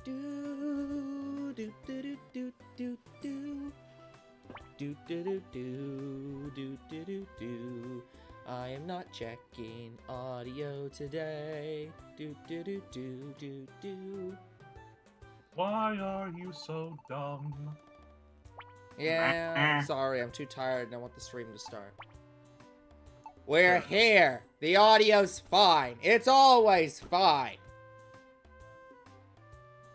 do do do do do do do do do do do do do do. I am not checking audio today. Do do do do do do. Why are you so dumb? Yeah, I'm sorry, I'm too tired and I want the stream to start. We're here! The audio's fine. It's always fine.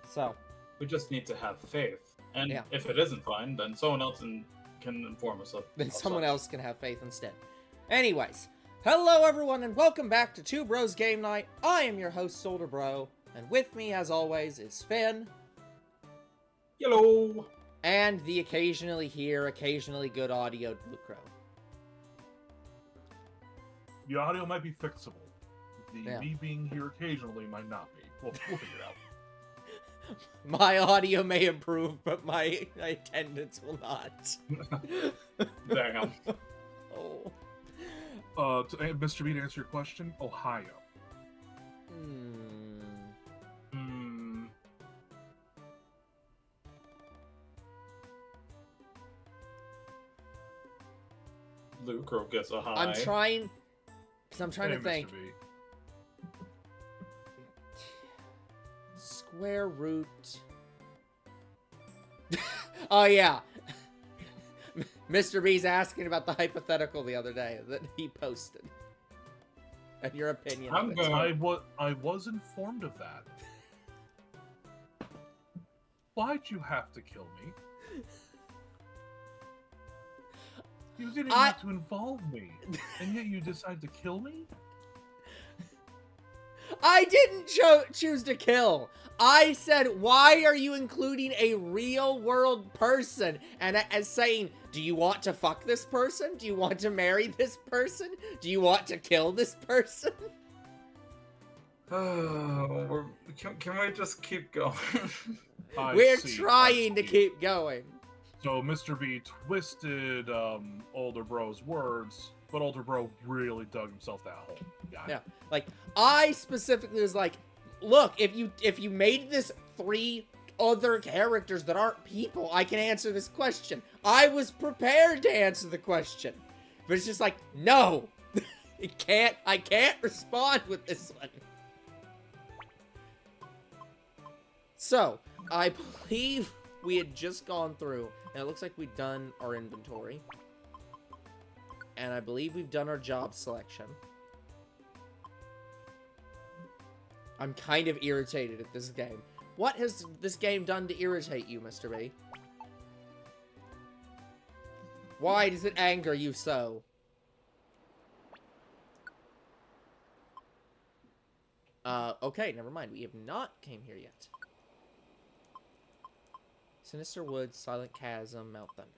So. We just need to have faith. And Yeah. if it isn't fine, then someone else can inform us of Then of someone such. else can have faith instead. Anyways, hello everyone and welcome back to Two Bros Game Night. I am your host, Solder Bro, and with me, as always, is Finn. Hello! And the occasionally here, occasionally good audioed Blue Crow. The audio might be fixable. Yeah. Me being here occasionally might not be. We'll figure it out. My audio may improve, but my attendance will not. Damn. Oh. Mr. B, to answer your question, Ohio. Lucro gets a high. I'm trying to think. Mr. B. Square root. Oh yeah. Mr. B's asking about the hypothetical the other day that he posted. And your opinion I'm of it. gonna- I was informed of that. Why'd you have to kill me? You didn't have to involve me, and yet you decide to kill me? I didn't choose to kill. I said, why are you including a real world person? And as saying, do you want to fuck this person? Do you want to marry this person? Do you want to kill this person? Oh, can we just keep going? We're trying to keep going. So Mr. B twisted Older Bro's words, but Older Bro really dug himself that hole. Yeah, like I specifically was like, look, if you made this 3 other characters that aren't people, I can answer this question. I was prepared to answer the question, but it's just like, no, I can't respond with this one. So I believe we had just gone through, and it looks like we've done our inventory, and I believe we've done our job selection. I'm kind of irritated at this game. What has this game done to irritate you, Mr. B? Why does it anger you so? Okay, never mind. We have not came here yet. Sinister Woods, Silent Chasm, Mount Thunder.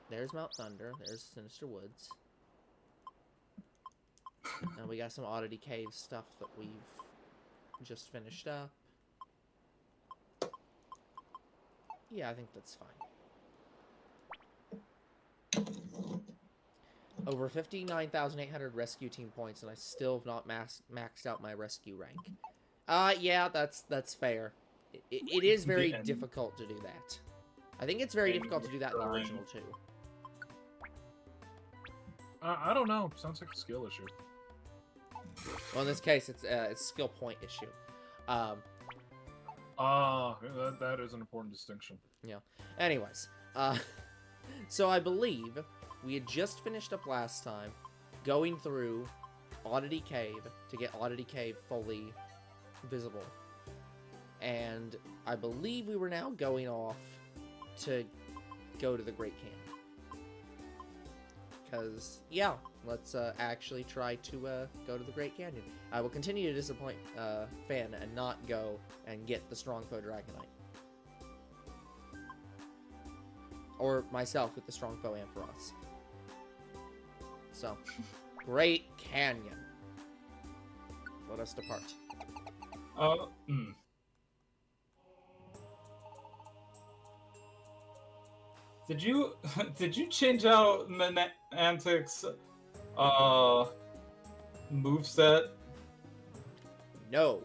There's Mount Thunder. There's Sinister Woods. And we got some Oddity Cave stuff that we've just finished up. Yeah, I think that's fine. Over 59,800 rescue team points, and I still have not maxed out my rescue rank. Yeah, that's fair. It is very difficult to do that. I think it's very difficult to do that in the original too. I don't know. Sounds like a skill issue. Well, in this case, it's a skill point issue. That is an important distinction. Yeah. Anyways, so I believe we had just finished up last time going through Oddity Cave to get Oddity Cave fully visible. And I believe we were now going off to go to the Great Canyon. Because, yeah, let's actually try to go to the Great Canyon. I will continue to disappoint Fan and not go and get the Strongbow Dragonite. Or myself with the Strongbow Ampharos. So, Great Canyon. Let us depart. Did you change out Mantic's moveset? No.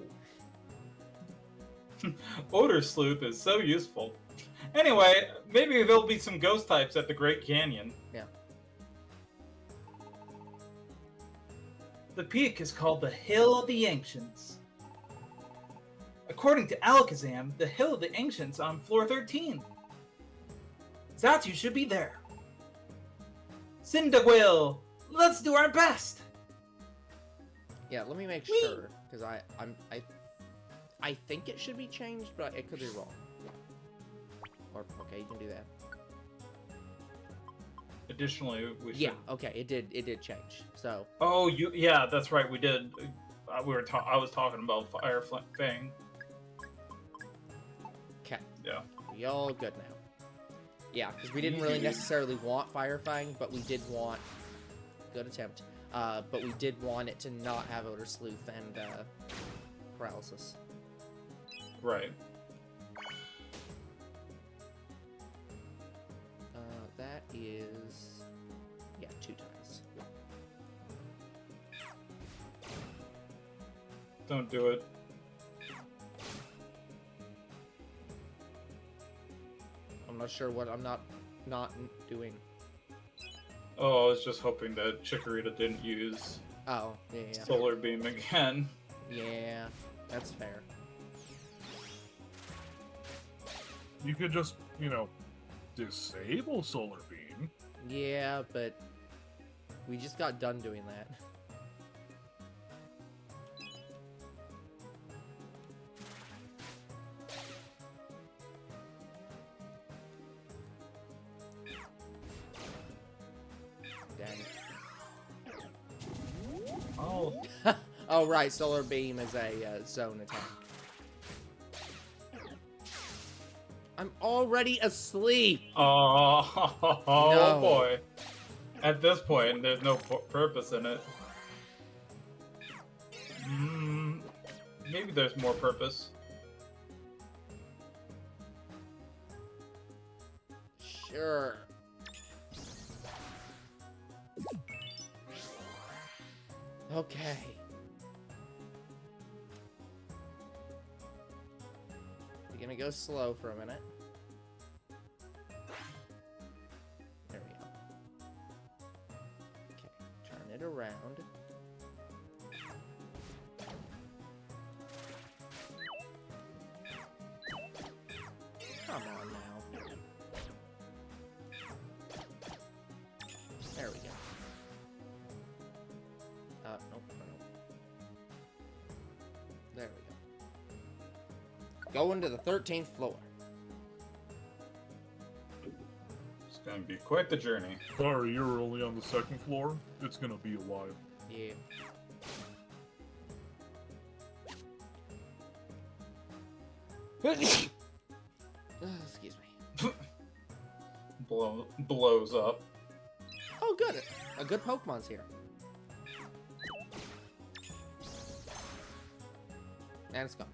Odor Sleuth is so useful. Anyway, maybe there'll be some ghost types at the Great Canyon. Yeah. The peak is called the Hill of the Ancients. According to Alakazam, the Hill of the Ancients on floor 13. Zatu should be there. Cyndaquil, let's do our best. Yeah, let me make Whee! sure, because I think it should be changed, but it could be wrong. Or okay, you can do that. Additionally, we should... Yeah, okay, it did change. So Oh, yeah, that's right. We did. I was talking about Fire Fang. okay, Yeah. we all good now. Yeah, because we didn't really necessarily want Fire Fang, but we did want. Good attempt. But we did want it to not have Odor Sleuth and Paralysis. Right. That is, yeah, 2 times. Don't do it. I'm not sure what I'm not doing. Oh, I was just hoping that Chikorita didn't use Oh, yeah. Solar Beam again. Yeah, that's fair. You could just, disable Solar Beam. Yeah, but we just got done doing that. Dang. Oh, Oh, right, Solar Beam is a zone attack. I'm already asleep! oh, No. boy. At this point, there's no purpose in it. Maybe there's more purpose. Sure. Okay. We're gonna go slow for a minute. There we go. Okay, turn it around. Come on now. There we go. Nope. There we go. Going to the 13th floor. It's gonna be quite the journey. Sorry, you're only on the 2nd floor. It's gonna be a while. Yeah. Excuse me. Blows up. Oh, good. A good Pokemon's here. And it's gone.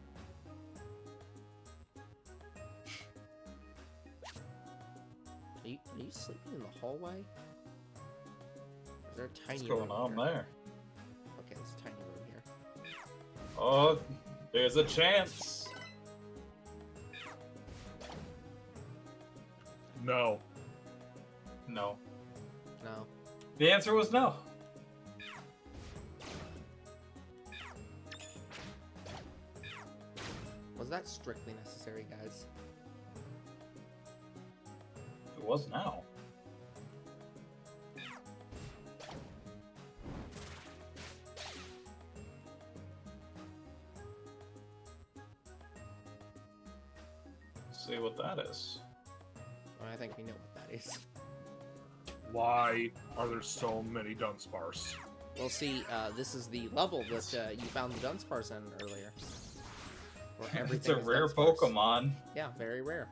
Are you sleeping in the hallway? Is there a tiny What's going room on here? there? Okay, there's a tiny room here. Oh, there's a chance. No. No. No. The answer was no. Was that strictly necessary, guys? It was now. Let's see what that is. Well, I think we know what that is. Why are there so many Dunsparce? Well, see, this is the level that you found the Dunsparce in earlier. Where everything It's a is rare Dunsparce. Pokemon. Yeah, very rare.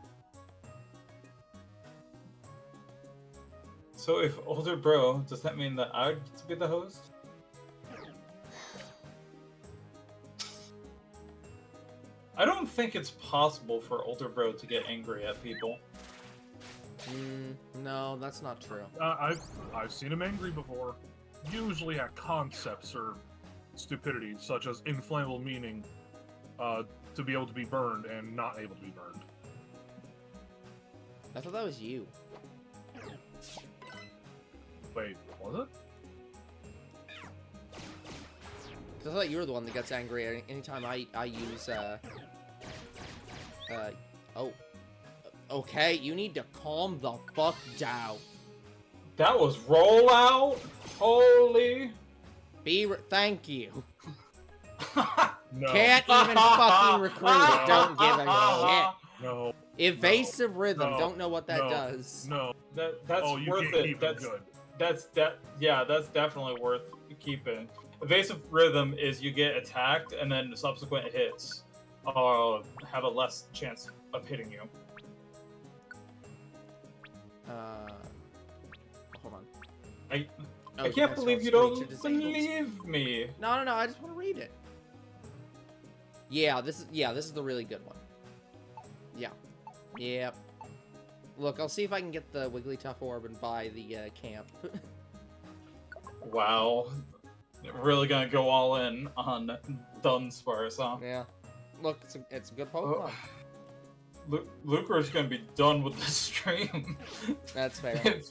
So if older bro, does that mean that I get to be the host? I don't think it's possible for older bro to get angry at people. No, that's not true. I've seen him angry before. Usually at concepts or stupidity, such as inflammable, meaning to be able to be burned and not able to be burned. I thought that was you. Wait, was it? 'Cause I thought you were the one that gets angry anytime I use, oh. Okay, you need to calm the fuck down. That was rollout? Holy... Thank you. No. Can't even fucking recruit it. Don't give a shit. No. Evasive rhythm. No. Don't know what that No. does. No. That's Oh, you worth can't it. keep That's it good. that's definitely worth keeping. Evasive rhythm is you get attacked and then subsequent hits have a less chance of hitting you. Hold on. I Oh, can't that's believe not you screech, don't it disables. believe me. No, I just want to read it. Yeah, this is the really good one. Yeah. Yep. Look, I'll see if I can get the Wigglytuff orb and buy the camp. Wow. Really gonna go all in on Dunsparce, huh? Yeah. Look, it's a good Pokemon. Lucre's gonna be done with the stream. That's fair.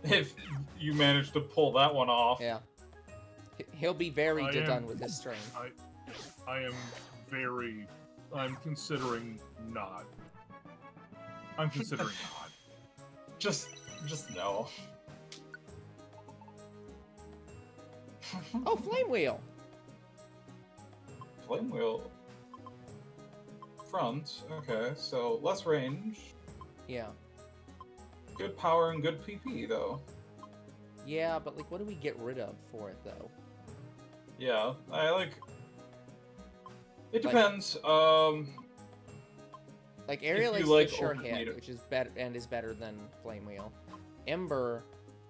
if you manage to pull that one off. Yeah. He'll be very done with this stream. I'm considering not. I'm considering not. Just no. Oh, Flame Wheel! Flame Wheel. Front. Okay, so less range. Yeah. Good power and good PP, though. Yeah, but, like, what do we get rid of for it, though? Yeah, I like... It Like- depends. Like, Aerial If Ace you like is a sure open hit, meter. which is better than Flame Wheel. Ember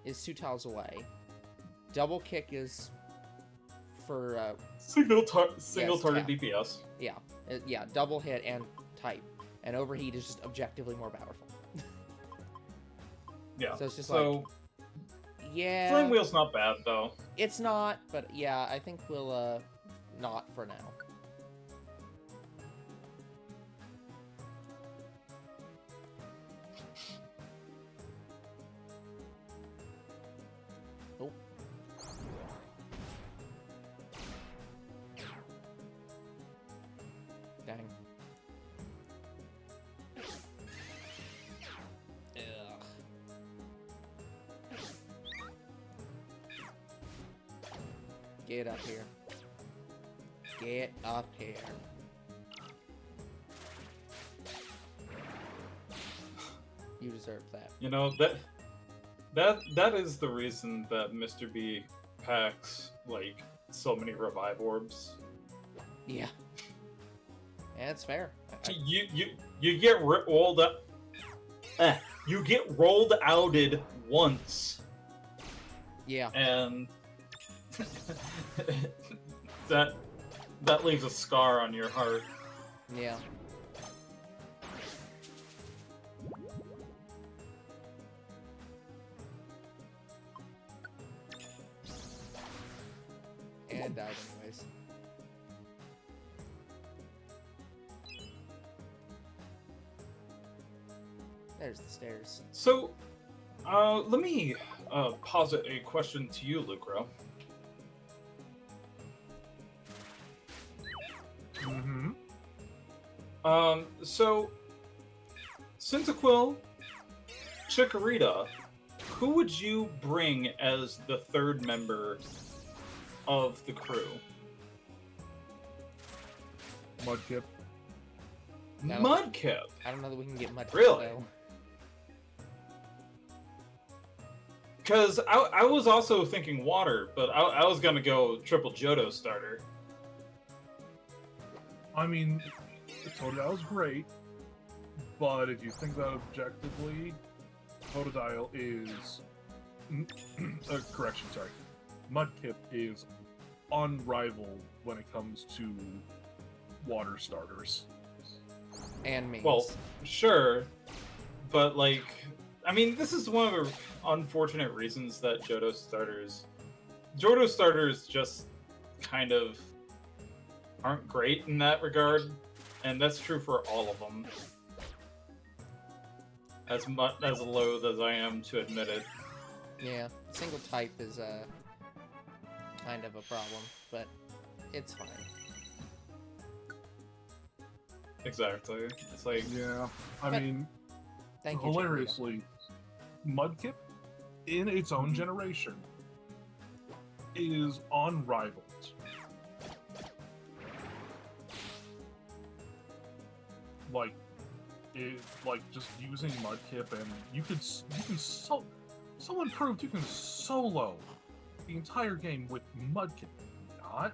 is 2 tiles away. Double Kick is for, single target tap. DPS. yeah, double hit and type. And Overheat is just objectively more powerful. Yeah. So it's just yeah. Flame Wheel's not bad, though. It's not, but yeah, I think we'll, not for now. Oh. Dang. Ugh. Get up here. Get up here. You deserve that. You know, that is the reason that Mr. B packs, like, so many revive orbs. Yeah. Yeah, it's fair. You get rolled up. You get rolled outed once, Yeah. and that leaves a scar on your heart. Yeah. And died anyways. There's the stairs. So, let me posit a question to you, Lucro. Mm-hmm. So, Cyndaquil, Chikorita, who would you bring as the third member of the crew? Mudkip. Yeah, Mudkip. I don't know that we can get much. Really? Though. Because I was also thinking water, but I was gonna go triple Johto starter. I mean, Totodile's great, but if you think about it objectively, Totodile is... correction, sorry. Mudkip is unrivaled when it comes to water starters. And me. Well, sure, but like, I mean, this is one of the unfortunate reasons that Johto starters just kind of aren't great in that regard, and that's true for all of them. As much as loath as I am to admit it. Yeah, single type is kind of a problem, but it's fine. Exactly. It's like, Yeah, I But- mean, Thank you, hilariously, Mudkip, in its own generation, is unrivaled. Like, just using Mudkip, and you can someone proved you can solo the entire game with Mudkip, not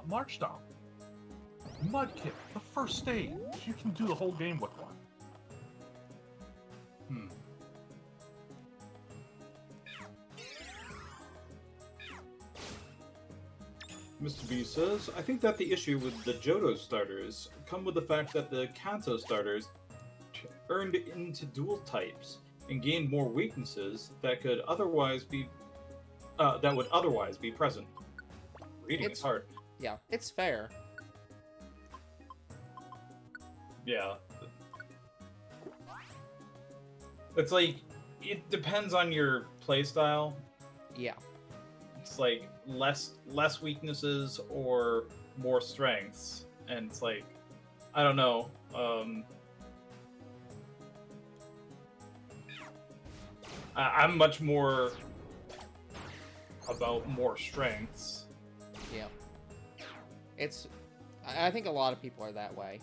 Marchstomp. Mudkip, the first stage, you can do the whole game with one. Mr. B says, I think that the issue with the Johto starters come with the fact that the Kanto starters turned into dual types and gained more weaknesses that could otherwise be that would otherwise be present. Reading is hard. Yeah, it's fair. Yeah. It's like it depends on your playstyle. Yeah. It's like less weaknesses or more strengths, and it's like I don't know. I'm much more about more strengths. Yeah. It's... I think a lot of people are that way.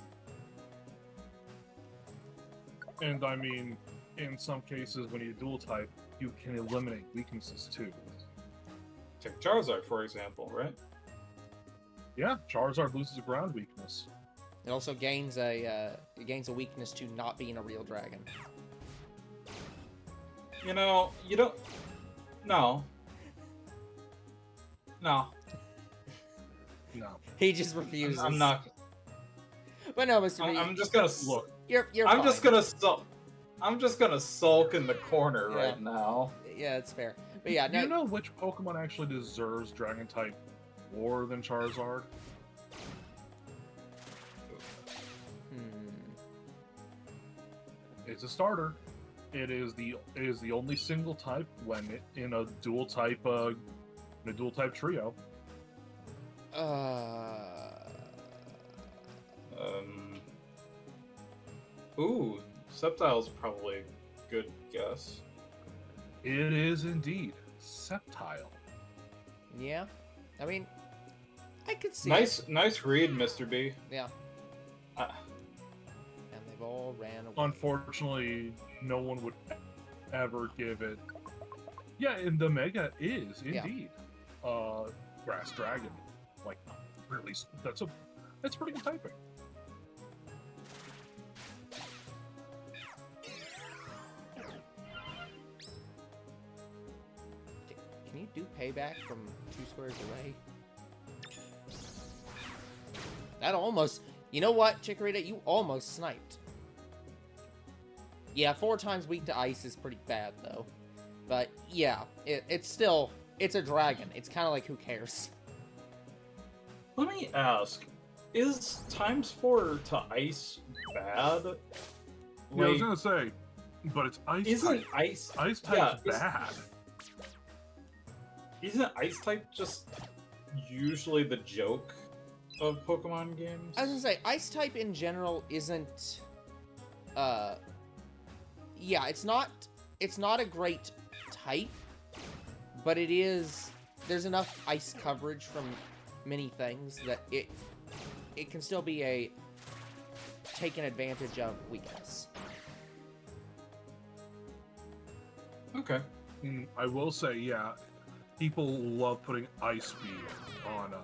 And I mean, in some cases, when you dual type, you can eliminate weaknesses too. Take Charizard, for example, right? Yeah, Charizard loses a ground weakness. It also gains a weakness to not being a real dragon. You know, you don't... No. No. No. He just refuses. I'm not... But no, Mr. B, I'm just gonna... Look, you're I'm fine. just gonna sulk. I'm just gonna sulk in the corner Yeah. right now. Yeah, it's fair. But yeah, do no, you know which Pokemon actually deserves Dragon type more than Charizard? It's a starter. It is the only single type when in a dual type trio. Ooh, Sceptile's probably a good guess. It is indeed Sceptile. Yeah. I mean, I could see Nice, it. nice read, Mr. B. Yeah. Uh, And they've all ran away. Unfortunately, no one would ever give it. Yeah, and the Mega is indeed Grass Dragon. Like, really, that's pretty good typing. Can you do payback from 2 squares away? That almost... You know what, Chikorita? You almost sniped. Yeah, 4 times weak to ice is pretty bad, though. But, yeah, it's still... It's a dragon. It's kind of like, who cares? Let me ask, is ×4 to ice bad? Yeah, I was gonna say, but it's ice Isn't type. ice... Ice type's bad. Isn't ice type just usually the joke of Pokemon games? I was gonna say, ice type in general isn't... Yeah, it's not a great type, but it is... There's enough ice coverage from many things that it can still be a taken advantage of weakness. Okay. I will say, yeah, people love putting Ice Speed on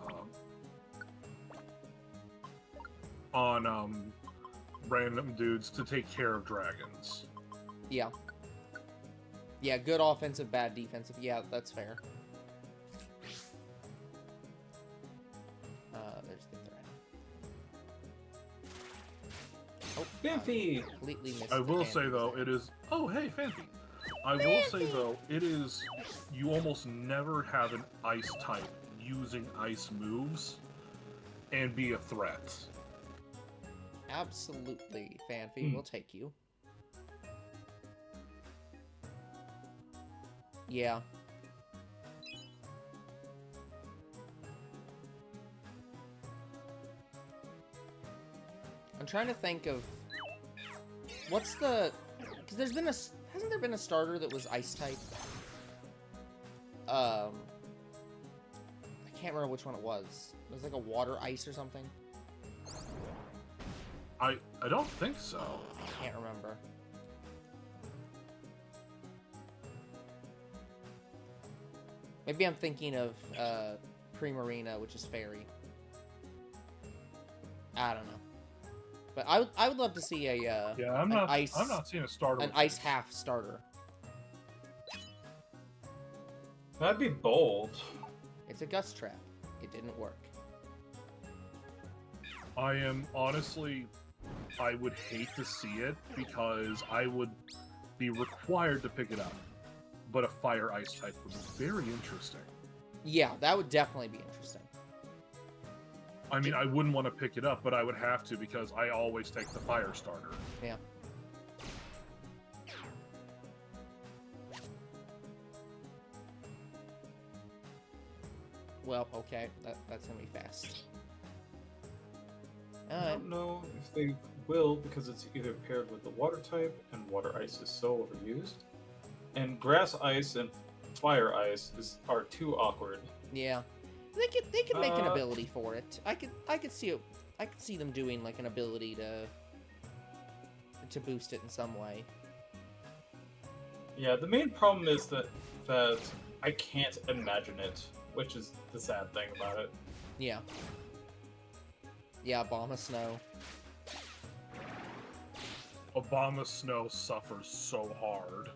random dudes to take care of dragons. Yeah. Yeah, good offensive, bad defensive. Yeah, that's fair. There's the threat. Oh, Fancy! completely missed I the will say, hand though, there. it is... Oh, hey, Fancy! I will say, though, it is... You almost never have an Ice type using ice moves and be a threat. Absolutely, Fanfi. We'll take you. Yeah. I'm trying to think of what's the, because there's been hasn't there been a starter that was ice type? I can't remember which one it was. It was like a water ice or something. I don't think so. I can't remember. Maybe I'm thinking of Primarina, which is fairy. I don't know. But I would love to see a Yeah, I'm not seeing a starter. an ice half starter. That'd be bold. It's a gust trap. It didn't work. I am honestly, I would hate to see it because I would be required to pick it up. But a fire ice type would be very interesting. Yeah, that would definitely be interesting. I mean, I wouldn't want to pick it up, but I would have to because I always take the fire starter. Yeah. Well, okay, that's gonna be fast. I don't know if they will because it's either paired with the water type, and water ice is so overused, and grass ice and fire ice are too awkward. Yeah, they could make an ability for it. I could see it. I could see them doing like an ability to boost it in some way. Yeah, the main problem is that I can't imagine it, which is the sad thing about it. Yeah. Yeah, Obama Snow. Obama Snow suffers so hard.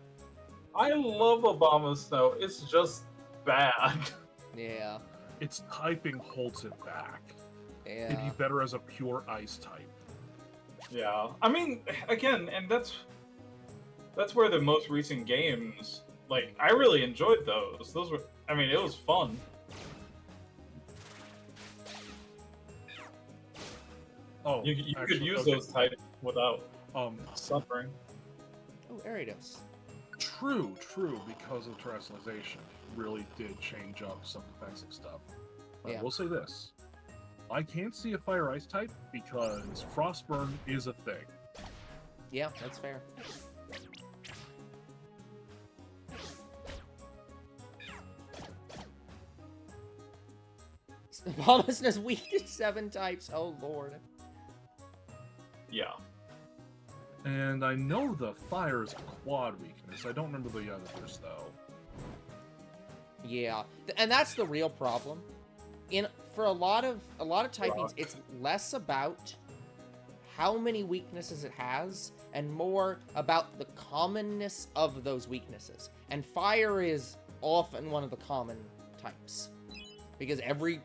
I love Obama Snow. It's just bad. Yeah. Its typing holds it back. Yeah. It'd be better as a pure ice type. Yeah, I mean, again, and that's where the most recent games, like, I really enjoyed those. Those were, I mean, it was fun. Oh, You actually, could use okay. those types without suffering. Oh, Aridos. True, because of terrestrialization really did change up some defensive stuff. But Yeah. I will say this. I can't see a fire ice type because Frostburn is a thing. Yeah, that's fair. Obama Snow's weak to 7 types. Oh lord. Yeah. And I know the fire is a quad weakness. I don't remember the others though. Yeah, and that's the real problem. For a lot of typings, it's less about how many weaknesses it has and more about the commonness of those weaknesses. And fire is often one of the common types because every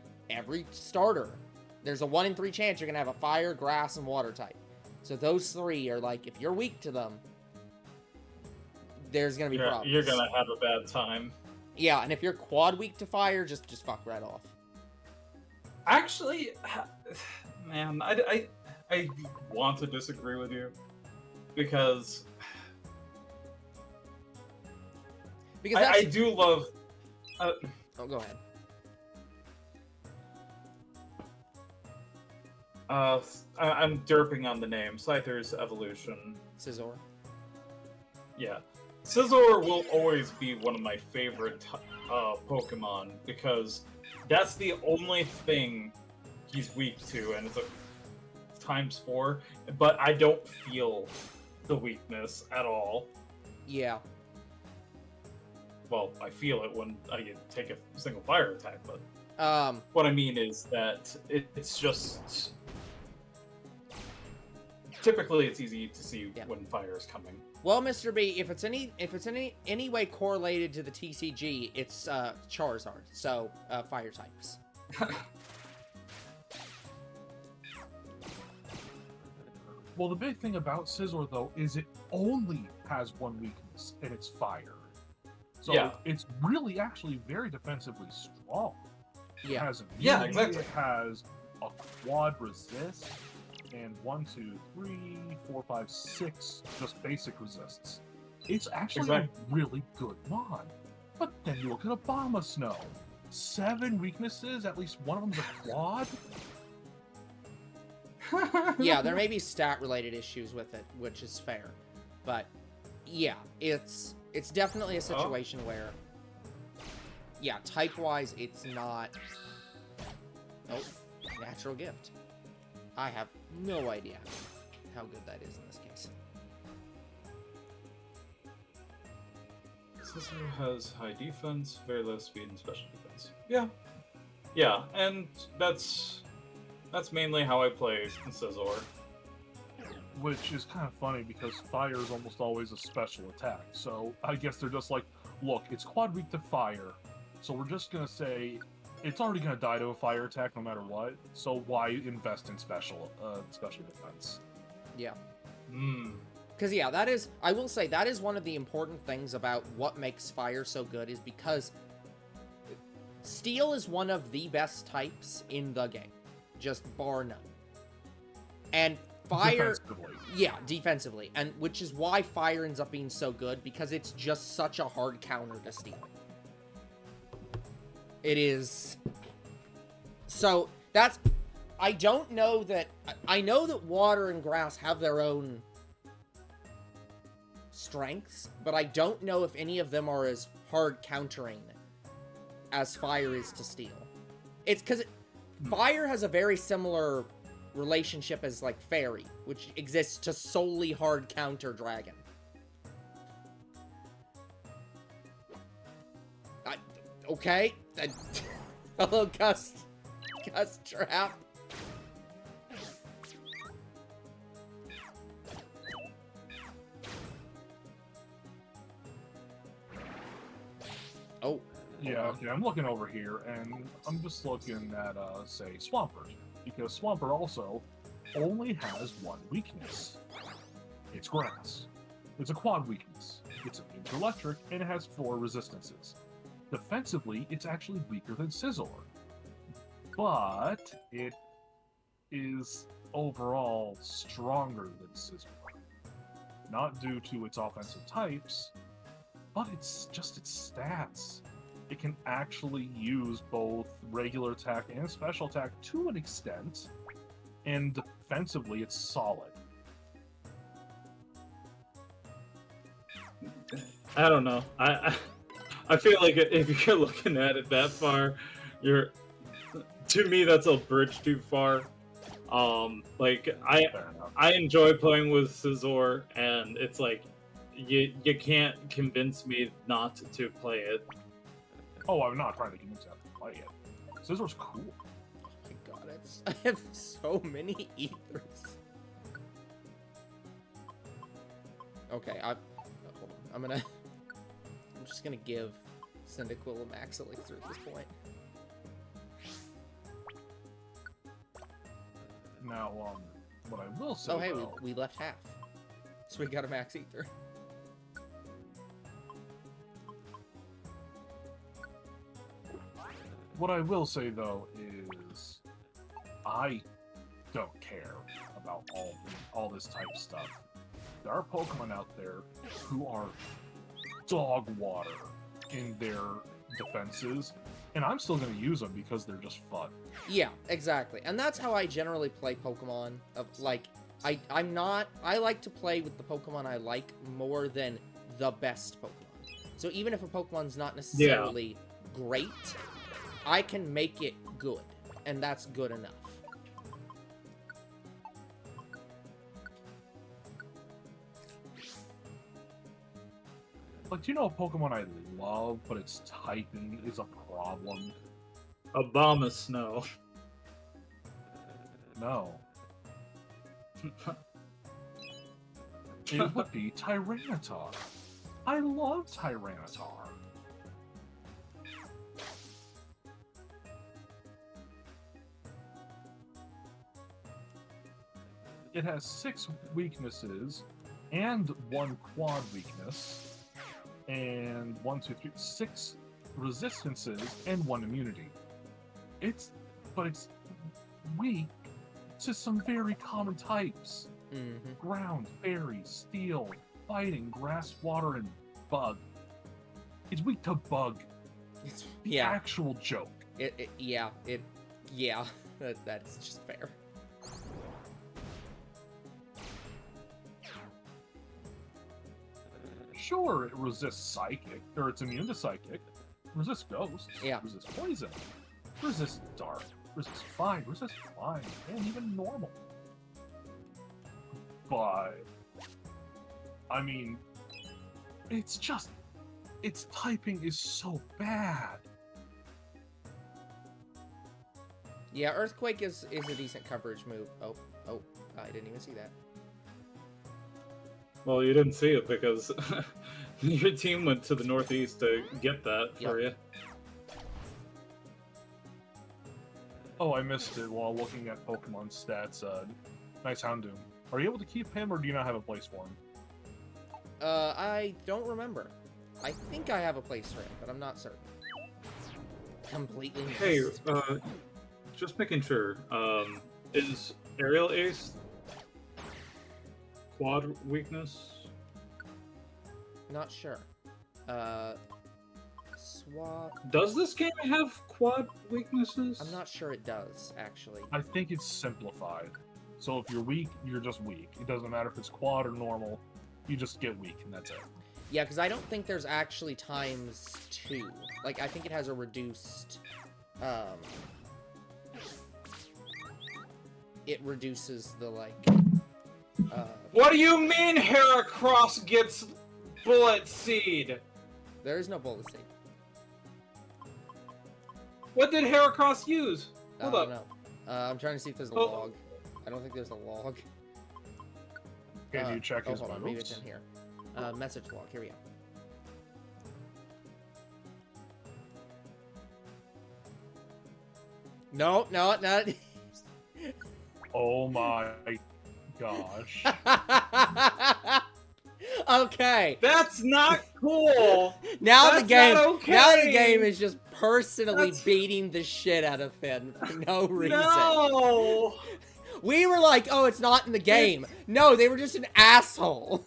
starter, there's a 1 in 3 chance you're gonna have a fire, grass, and water type. So those 3 are like, if you're weak to them, there's gonna be problems. You're gonna have a bad time. Yeah, and if you're quad weak to fire, just fuck right off. Actually, man, I want to disagree with you because I do love. Oh, go ahead. I'm derping on the name. Scyther's evolution. Scizor. Yeah. Scizor will always be one of my favorite Pokemon because that's the only thing he's weak to, and it's a ×4, but I don't feel the weakness at all. Yeah. Well, I feel it when I take a single fire attack, but Um, what I mean is that it's just... Typically, it's easy to see when fire is coming. well, Mr. B, if it's any way correlated to the TCG, it's Charizard. So fire types. Well, the big thing about Scizor, though, is it only has one weakness, and it's fire. So Yeah. it's really actually very defensively strong. It Yeah. has Yeah, immunity, exactly. It has a quad resist, and 1, 2, 3, 4, 5, 6 just basic resists. It's actually a really good mod. But then you look at Obama Snow. 7 weaknesses, at least one of them's a quad? Yeah, there may be stat-related issues with it, which is fair. But, yeah, it's definitely a situation where, yeah, type-wise, it's not... Oh, natural gift. I have no idea how good that is in this case. Scissor has high defense, very low speed, and special defense. Yeah. Yeah, and that's mainly how I play Scissor. Which is kind of funny because fire is almost always a special attack. So I guess they're just like, look, it's quad weak to fire, so we're just gonna say it's already gonna die to a fire attack no matter what. So why invest in special defense? Yeah. Hmm. Because, yeah, that is... I will say, that is one of the important things about what makes fire so good, is because steel is one of the best types in the game. Just bar none. And fire... Defensively. Yeah, defensively. And which is why fire ends up being so good, because it's just such a hard counter to steel. It is... So, that's... I don't know that... I know that water and grass have their own strengths, but I don't know if any of them are as hard countering as fire is to steel. It's because fire has a very similar relationship as, like, fairy, which exists to solely hard counter dragon. Okay. Hello, Gus Trap. Oh. Yeah, okay, I'm looking over here, and I'm just looking at, say, Swampert. Because Swampert also only has one weakness. It's grass. It's a quad weakness. It's immune to electric, and it has 4 resistances. Defensively, it's actually weaker than Scizor. But it is overall stronger than Scizor. Not due to its offensive types, but it's just its stats. It can actually use both regular attack and special attack to an extent, and defensively it's solid. I don't know. I feel like if you're looking at it that far, to me that's a bridge too far. Like Fair enough. I enjoy playing with Scizor, and it's like you can't convince me not to play it. Oh, I'm not trying to convince you to play it. Scizor's cool. Oh my god, I have so many ethers. Okay, hold on. I'm just gonna give Cyndaquil a max elixir at this point. Now, what I will say, Oh, hey, though, we left half. So we got a max ether. what I will say though is, I don't care about all this type stuff. There are Pokemon out there who are dog water in their defenses, and I'm still going to use them because they're just fun. Yeah, exactly. And that's how I generally play Pokemon. I like to play with the Pokemon I like more than the best Pokemon. So even if a Pokemon's not necessarily great, I can make it good, and that's good enough. Like, do you know a Pokemon I love, but its typing is a problem? Obama Snow. No. It would be Tyranitar. I love Tyranitar. It has 6 weaknesses and 1 quad weakness, and 6 resistances and 1 immunity. it's weak to some very common types. Mm-hmm. Ground, fairy, steel, fighting, grass, water, and bug. It's weak to bug. It's, yeah. Actual joke. Yeah. That's just fair. Sure, it resists psychic, or it's immune to psychic. Resists ghosts. Yeah. Resists poison. Resists dark. Resists fire. Resists flying. And even normal. But I mean, it's just, its typing is so bad. Yeah, Earthquake is a decent coverage move. Oh, I didn't even see that. Well, you didn't see it because your team went to the northeast to get that for you. Oh, I missed it while looking at Pokemon stats. Nice Houndoom. Are you able to keep him, or do you not have a place for him? I don't remember. I think I have a place for him, but I'm not certain. Completely missed. Hey, just making sure. Is Aerial Ace quad weakness? Not sure. Swap. Does this game have quad weaknesses? I'm not sure it does, actually. I think it's simplified. So if you're weak, you're just weak. It doesn't matter if it's quad or normal. You just get weak, and that's it. Yeah, because I don't think there's actually ×2. Like, I think it has a reduced, it reduces the, like, What do you mean Heracross gets Bullet Seed? there is no Bullet Seed. What did Heracross use? Hold up. No. I'm trying to see if there's a Oh. log. I don't think there's a log. Can you check his hold on, maybe it's moves? in here. Message log, here we go. No, not. Oh my gosh. Okay. That's not cool. Now That's the game. not okay. Now the game is just personally That's- beating the shit out of Finn for no reason. No. We were like, oh, it's not in the game. No, they were just an asshole.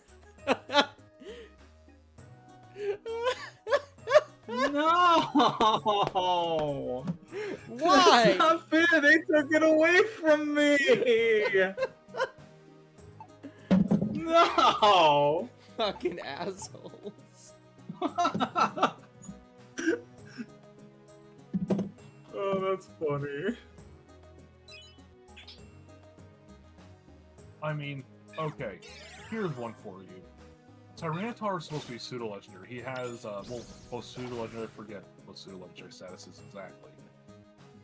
No. Why? That's not fair. They took it away from me. No. Fucking assholes. Oh, that's funny. I mean, okay. Here's one for you. Tyranitar is supposed to be pseudo-legendary. He has, well, both pseudo-legendary, I forget what pseudo-legendary status is exactly.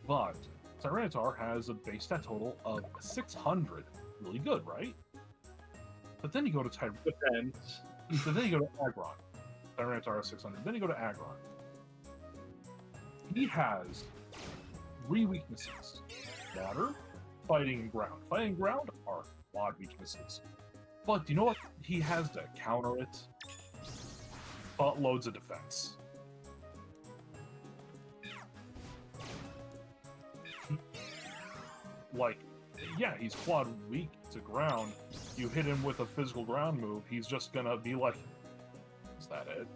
But Tyranitar has a base stat total of 600. Really good, right? But then you go to Depends. So then you go to Aggron. Tyranitar has 600. Then you go to Aggron. He has 3 weaknesses. Water, fighting, and ground. Fighting and ground are quad weaknesses. But do you know what he has to counter it? Buttloads of defense. Like, yeah, he's quad weak to ground. You hit him with a physical ground move, he's just gonna be like, is that it?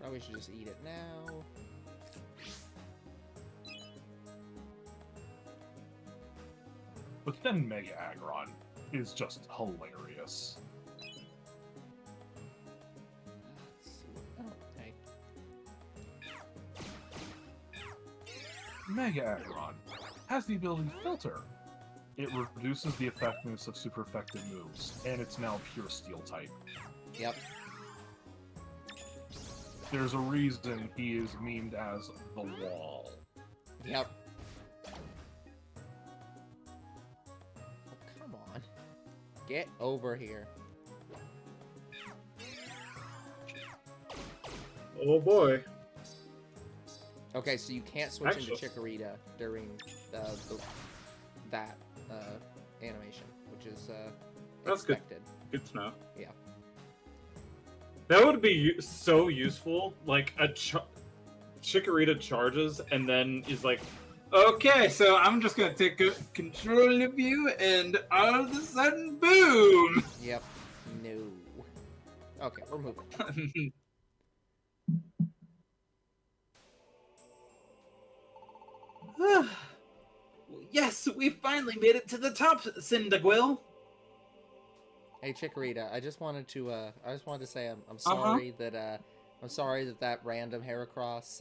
Probably should just eat it now. But then Mega Aggron is just hilarious. Oh, hey. Mega Aggron has the ability to filter. It reduces the effectiveness of super effective moves, and it's now pure steel type. Yep. There's a reason he is memed as the Wall. Yep. Oh, come on. Get over here. Oh boy. Okay, so you can't switch Actually- into Chikorita during that animation, which is That's good. expected. Good to know. Yeah. That would be so useful. Like Chikorita charges and then is like, okay, so I'm just gonna take control of you, and all of a sudden, boom! Yep. No. Okay, we're moving. Yes, we finally made it to the top, Cyndaquil. Hey Chikorita, I just wanted to say I'm sorry I'm sorry that random Heracross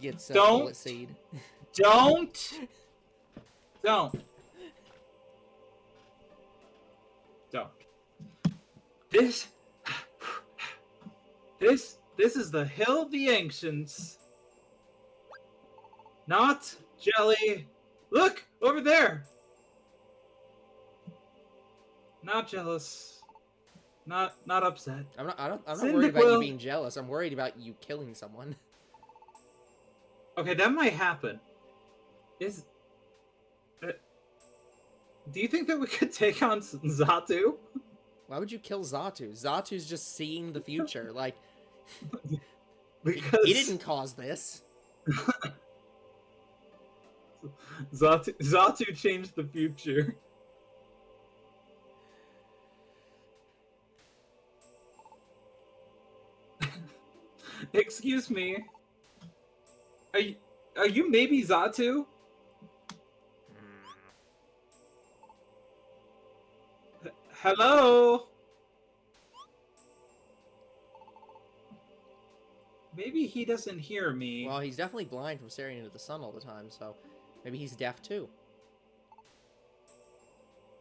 gets Bullet Seed. Don't. This is the Hill of the Ancients. Not jelly. Look over there. Not jealous. Not upset. I'm not worried about you being jealous. I'm worried about you killing someone. Okay, that might happen. Do you think that we could take on Xatu? Why would you kill Xatu? Xatu's just seeing the future. Like, because he didn't cause this. Xatu changed the future. Excuse me. Are you maybe Xatu? Hello? Maybe he doesn't hear me. Well, he's definitely blind from staring into the sun all the time, so maybe he's deaf too.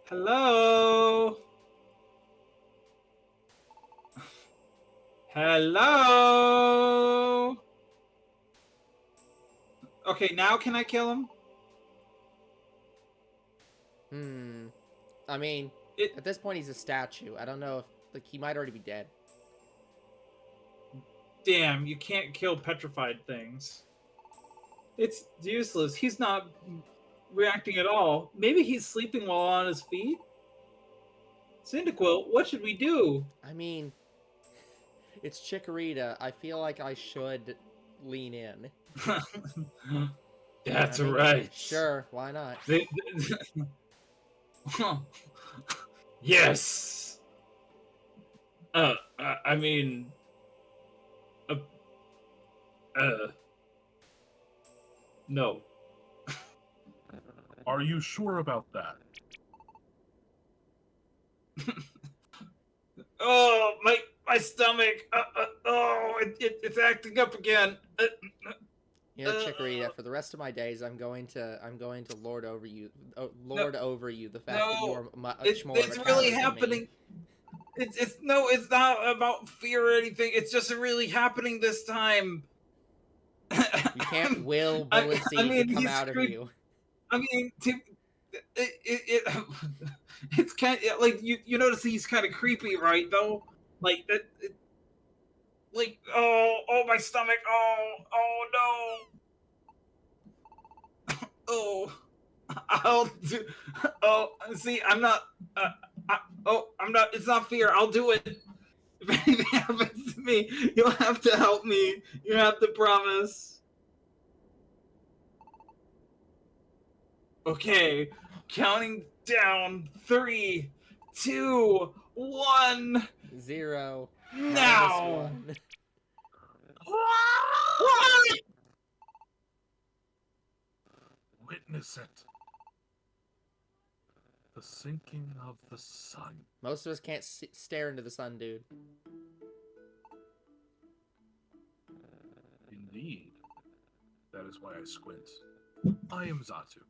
Hello? Hello? Okay, now can I kill him? I mean, at this point he's a statue. I don't know if, like, he might already be dead. Damn, you can't kill petrified things. It's useless. He's not reacting at all. Maybe he's sleeping while on his feet? Cyndaquil, what should we do? I mean, it's Chikorita. I feel like I should lean in. That's right. Sure, why not? Yes. I mean, no. Are you sure about that? Oh, my stomach. It's acting up again. You know, Chikorita, for the rest of my days, I'm going to lord over you the fact that you are much more. It's really happening. It's not about fear or anything. It's just really happening this time. You can't will Bullet Seed to come out of you. I mean, it's kind of like you notice he's kind of creepy, right? Though, like that. Like, oh, my stomach, oh no. See, I'm not, it's not fear, I'll do it. If anything happens to me, you'll have to help me. You have to promise. Okay, counting down, 3, 2, 1. 0. Now! Witness it. The sinking of the sun. Most of us can't stare into the sun, dude. Indeed. That is why I squint. I am Xatu.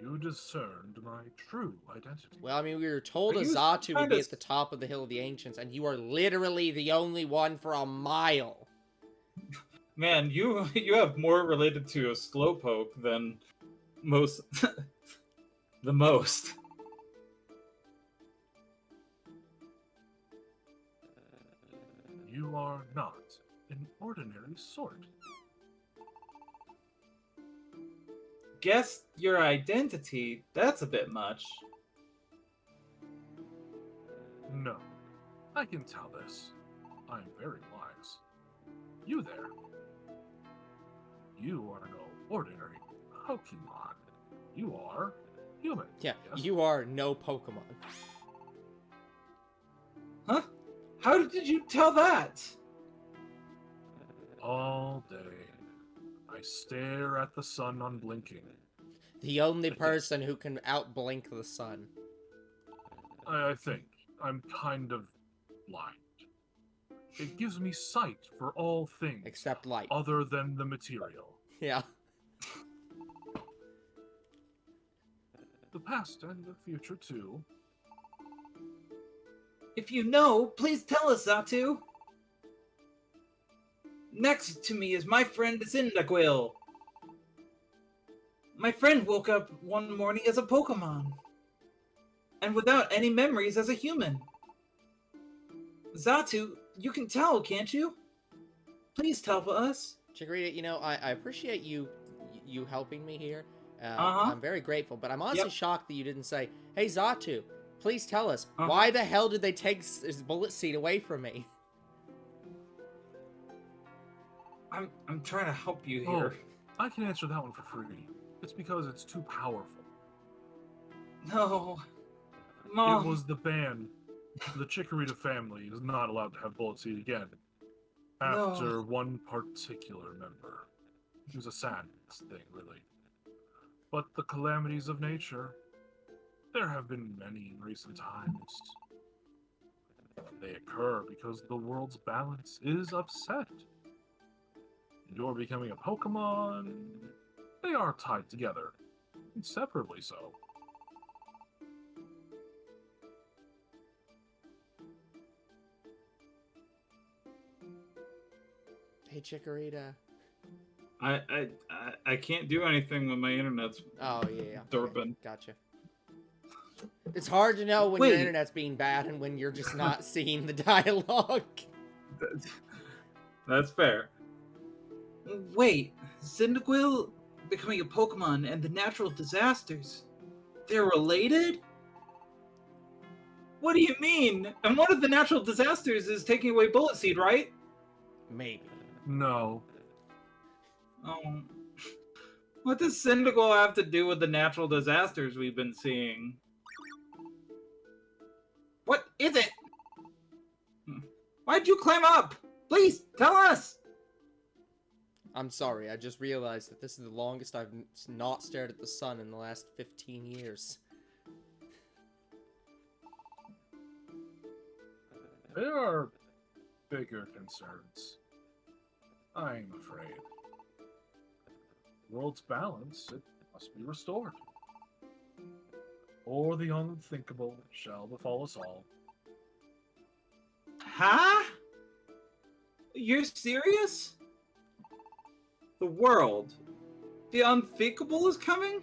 You discerned my true identity. Well, I mean, we were told a Xatu would be at the top of the Hill of the Ancients, and you are literally the only one for a mile. Man, you have more related to a Slowpoke than most. The most. You are not an ordinary sort. Guess your identity? That's a bit much. No, I can tell this. I am very wise. You there. You are no ordinary Pokemon. You are human. Yeah, yes? you are no Pokemon. Huh? How did you tell that? All day, I stare at the sun unblinking. The only person who can outblink the sun. I think I'm kind of blind. It gives me sight for all things Except light. other than the material. Yeah. The past and the future, too. If you know, please tell us, Zatu. Next to me is my friend Cyndaquil. My friend woke up one morning as a Pokemon. And without any memories as a human. Zatu, you can tell, can't you? Please tell us. Chikorita, you know, I appreciate you helping me here. Uh-huh. I'm very grateful, but I'm honestly Yep. shocked that you didn't say, "Hey, Zatu, please tell us, Uh-huh. why the hell did they take his bullet seed away from me?" I'm trying to help you here. I can answer that one for free. It's because it's too powerful. No. Mom. It was the ban. The Chikorita family is not allowed to have Bullet Seed again. After one particular member. It was a sad thing, really. But the calamities of nature, there have been many in recent times. They occur because the world's balance is upset. You're becoming a Pokemon. They are tied together, inseparably so. Hey, Chikorita. I can't do anything when my internet's Oh, yeah. derping. Okay, gotcha. It's hard to know when Wait. your internet's being bad and when you're just not seeing the dialogue. That's fair. Wait, Cyndaquil becoming a Pokemon and the natural disasters, they're related? What do you mean? And one of the natural disasters is taking away Bullet Seed, right? Maybe. No. Oh. What does Cyndaquil have to do with the natural disasters we've been seeing? What is it? Why'd you climb up? Please, tell us! I'm sorry, I just realized that this is the longest I've not stared at the sun in the last 15 years. There are bigger concerns. I'm afraid. The world's balance, it must be restored. Or the unthinkable shall befall us all. Huh? You're serious? The world. The unthinkable is coming?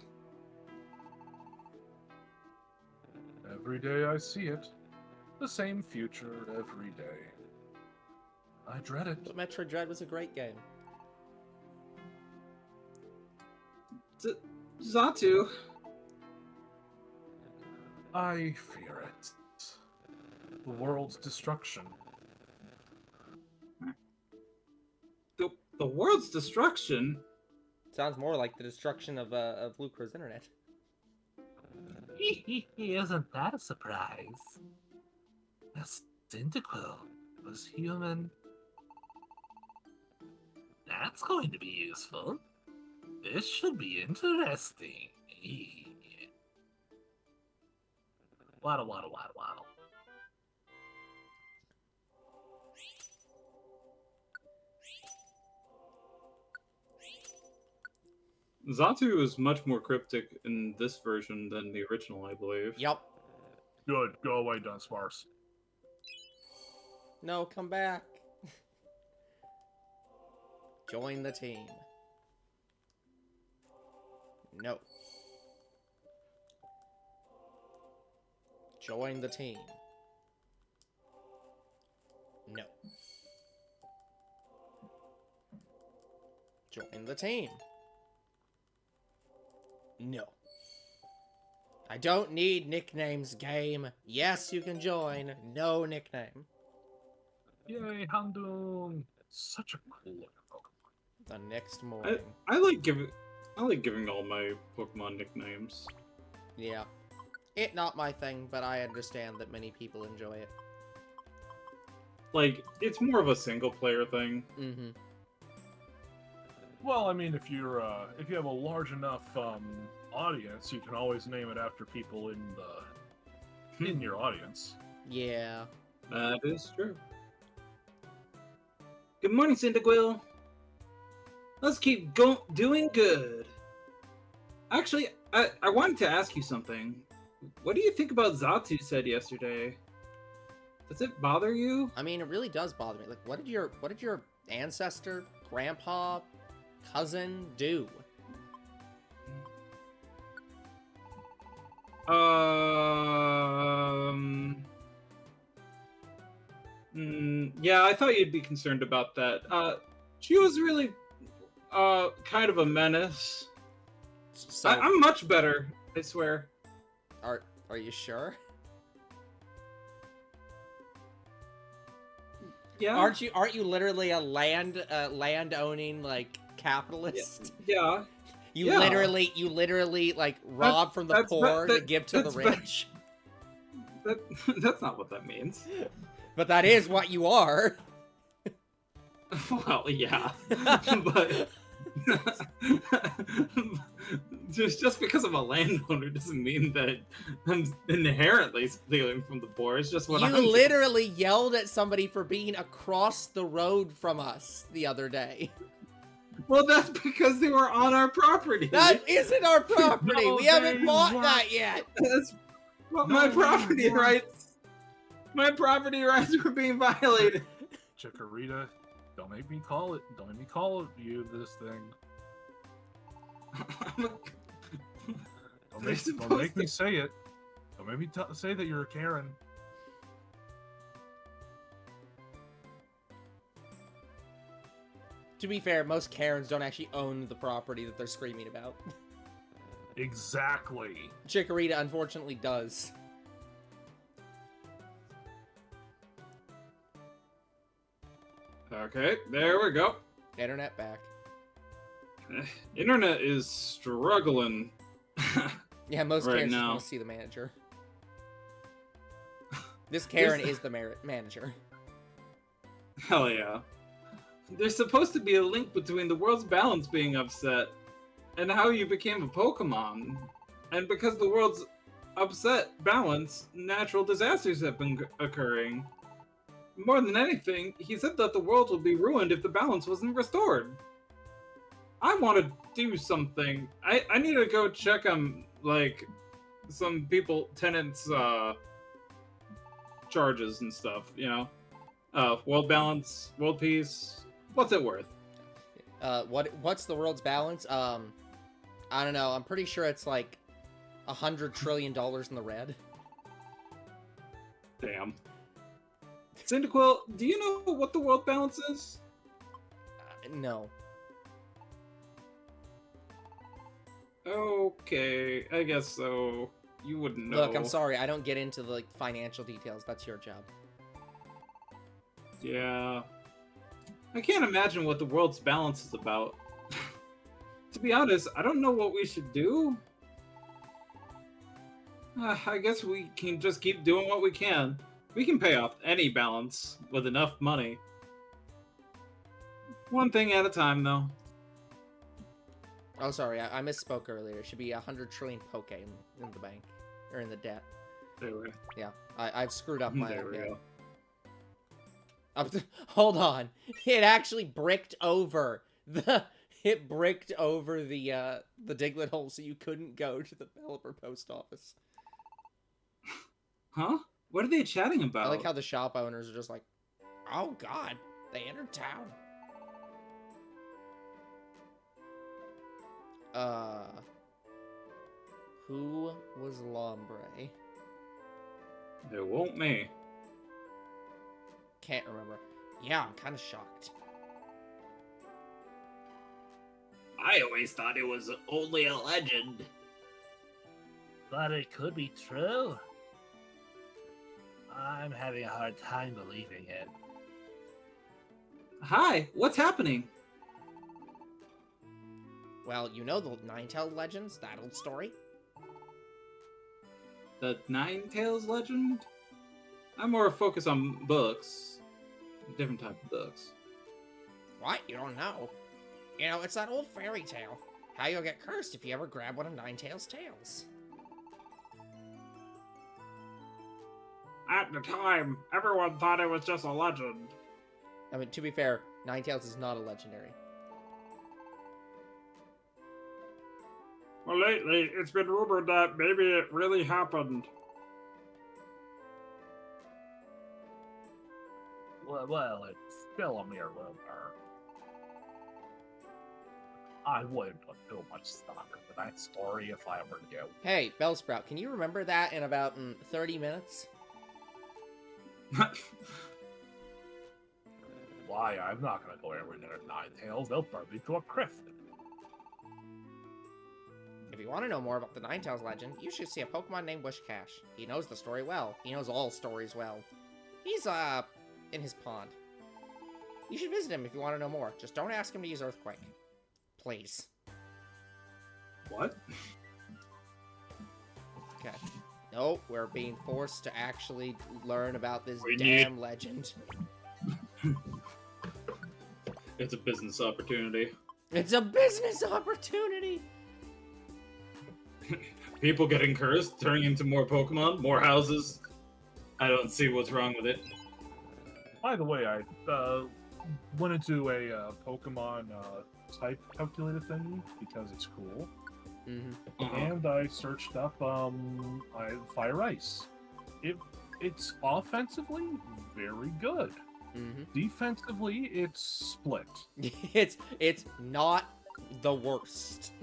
Every day I see it. The same future every day. I dread it. But Metroid Dread was a great game. Zatu. I fear it. The world's destruction. The world's destruction? Sounds more like the destruction of Lucra's internet. Isn't that a surprise? Cyndaquil was human. That's going to be useful. This should be interesting. Waddle, waddle, waddle, waddle. Zatu is much more cryptic in this version than the original, I believe. Yep. Good, go away, Dunsparce. No, come back. Join the team. No. Join the team. No. Join the team. No. I don't need nicknames, game. Yes, you can join. No nickname. Yay, Houndoom! It's such a cool looking Pokemon. The next morning. I like giving all my Pokemon nicknames. Yeah. It not my thing, but I understand that many people enjoy it. Like, it's more of a single player thing. Mm-hmm. Well, I mean, if you have a large enough audience, you can always name it after people in your audience. Yeah. That is true. Good morning, Cyndaquil. Let's keep doing good. Actually, I wanted to ask you something. What do you think about Zatu said yesterday? Does it bother you? I mean, it really does bother me. Like, what did your ancestor, grandpa, cousin do? Yeah, I thought you'd be concerned about that. She was really, kind of a menace. So, I'm much better, I swear. are you sure? Yeah. Aren't you literally a land owning like capitalist? Yeah. You Yeah. literally like rob from the poor to give to the rich. That's not what that means. But that is what you are. Well, yeah, but just because I'm a landowner doesn't mean that I'm inherently stealing from the poor. It's just what You I'm literally yelled at somebody for being across the road from us the other day. Well, that's because they were on our property. That isn't our property. No, We haven't they bought weren't. that yet. That's what No, my they property weren't. rights. My property rights were being violated. Chikorita, don't make me call you this thing. Don't make me say it. Don't make me say that you're a Karen. To be fair, most Karens don't actually own the property that they're screaming about. Exactly. Chikorita unfortunately does. Okay, there we go. Internet back. Internet is struggling. Yeah, most Right Karens just now. want to see the manager. This Karen is the manager. Hell yeah. There's supposed to be a link between the world's balance being upset and how you became a Pokemon. And because the world's upset balance, natural disasters have been occurring. More than anything, he said that the world would be ruined if the balance wasn't restored. I want to do something. I need to go check on, like, some tenants' charges and stuff, you know? World balance, world peace, what's it worth? What's the world's balance? I don't know. I'm pretty sure it's like $100 trillion in the red. Damn. Cyndaquil, do you know what the world balance is? No. Okay, I guess so. You wouldn't know. Look, I'm sorry. I don't get into the like, financial details. That's your job. Yeah. I can't imagine what the world's balance is about. To be honest, I don't know what we should do. I guess we can just keep doing what we can. We can pay off any balance with enough money. One thing at a time, though. Oh, sorry. I misspoke earlier. It should be 100 trillion Poke in the bank. Or in the debt. There we go. Yeah. I've screwed up my There own we debt. go. Hold on. It actually bricked over the Diglett hole, so you couldn't go to the developer post office. Huh? What are they chatting about? I like how the shop owners are just like, oh god, they entered town. Who was Lombre? It won't me. Can't remember. Yeah, I'm kind of shocked. I always thought it was only a legend. But it could be true. I'm having a hard time believing it. Hi, what's happening? Well, you know the Ninetales legends, that old story? The Ninetales legend? I'm more focused on books. Different type of books. What? You don't know? You know, it's that old fairy tale. How you'll get cursed if you ever grab one of Ninetales' tails. At the time, everyone thought it was just a legend. I mean, to be fair, Ninetales is not a legendary. Well, lately, it's been rumored that maybe it really happened. Well, it's still a mere rumor. I wouldn't put too much stock into that story if I were you. Hey, Bellsprout, can you remember that in about 30 minutes? Why, I'm not gonna go anywhere near Ninetales. They'll burn me to a crisp. If you want to know more about the Ninetales legend, you should see a Pokemon named Wishcash. He knows the story well. He knows all stories well. He's, in his pond. You should visit him if you want to know more. Just don't ask him to use Earthquake. Please. What? Okay. Nope, we're being forced to actually learn about this We damn legend. It's a business opportunity. It's a business opportunity! People getting cursed, turning into more Pokemon, more houses. I don't see what's wrong with it. By the way, I went into a Pokemon type calculator thingy because it's cool, Mm-hmm. and I searched up Fire Ice. It's offensively very good. Mm-hmm. Defensively, it's split. It's not the worst.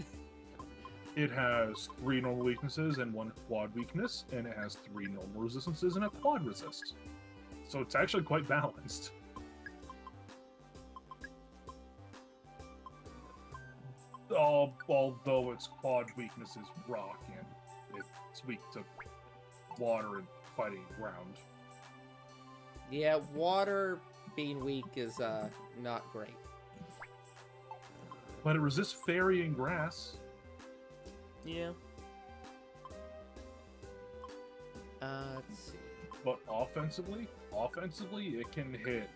It has 3 normal weaknesses and 1 quad weakness, and it has 3 normal resistances and a quad resist. So it's actually quite balanced. Although its quad weakness is rock, and it's weak to water and fighting ground. Yeah, water being weak is not great. But it resists fairy and grass. Yeah. Let's see. But offensively, it can hit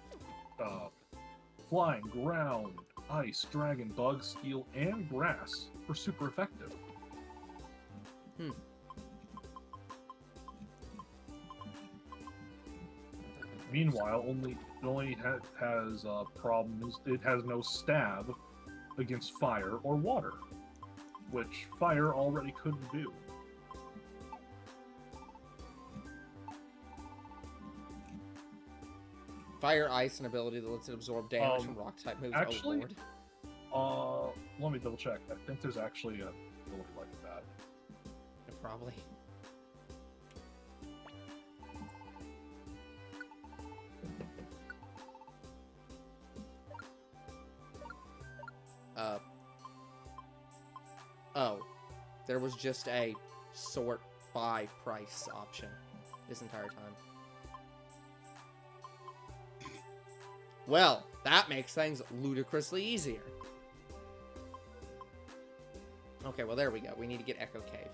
flying, ground, ice, dragon, bug, steel, and grass for super effective. Meanwhile, it only has problems. It has no stab against fire or water, which fire already couldn't do. Fire, ice, an ability that lets it absorb damage from rock type moves. Actually, Oh lord. let me double check. I think there's actually a ability like that. Probably. Oh. There was just a sort by price option this entire time. Well, that makes things ludicrously easier. Okay, well there we go. We need to get Echo Cave.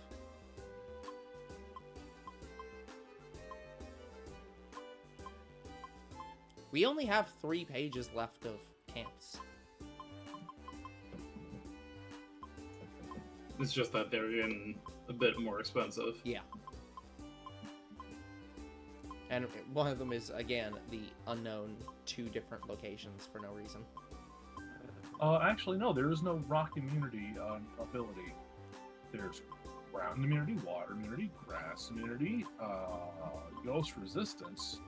We only have 3 pages left of camps. It's just that they're getting a bit more expensive. Yeah. And one of them is, again, the unknown 2 different locations for no reason. Actually, no, there is no rock immunity ability. There's ground immunity, water immunity, grass immunity, ghost resistance,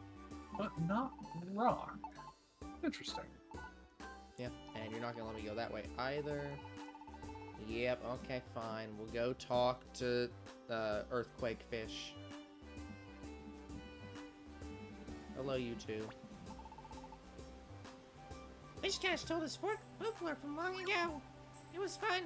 but not rock. Interesting. Yeah, and you're not gonna let me go that way either. Yep, okay, fine. We'll go talk to the earthquake fish. Hello, you two. Wishcash told us folklore from long ago. It was fun.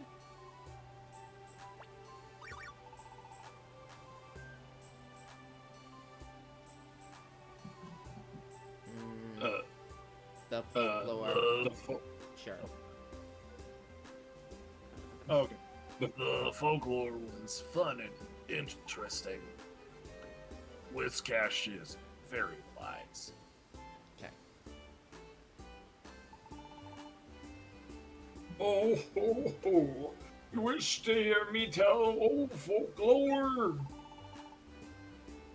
the folklore. Sure. Oh, okay. The folklore was fun and interesting. Whiscash is very wise. Okay. Oh, ho, ho. You wish to hear me tell old folklore?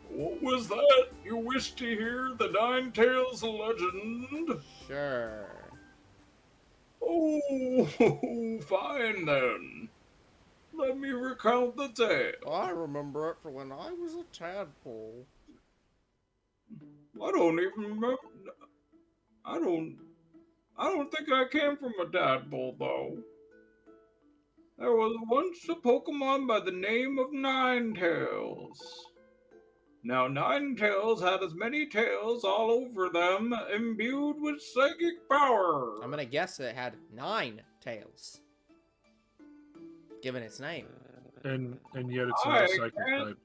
What was that? You wish to hear the Nine Tails legend? Sure. Oh, fine then. Let me recount the tale. I remember it from when I was a tadpole. I don't even remember. I don't think I came from a tadpole though. There was once a Pokemon by the name of Ninetales. Now Ninetales had as many tails all over them, imbued with psychic power. I'm gonna guess it had 9 tails. Given its name. And yet it's I not a psychic can't- type.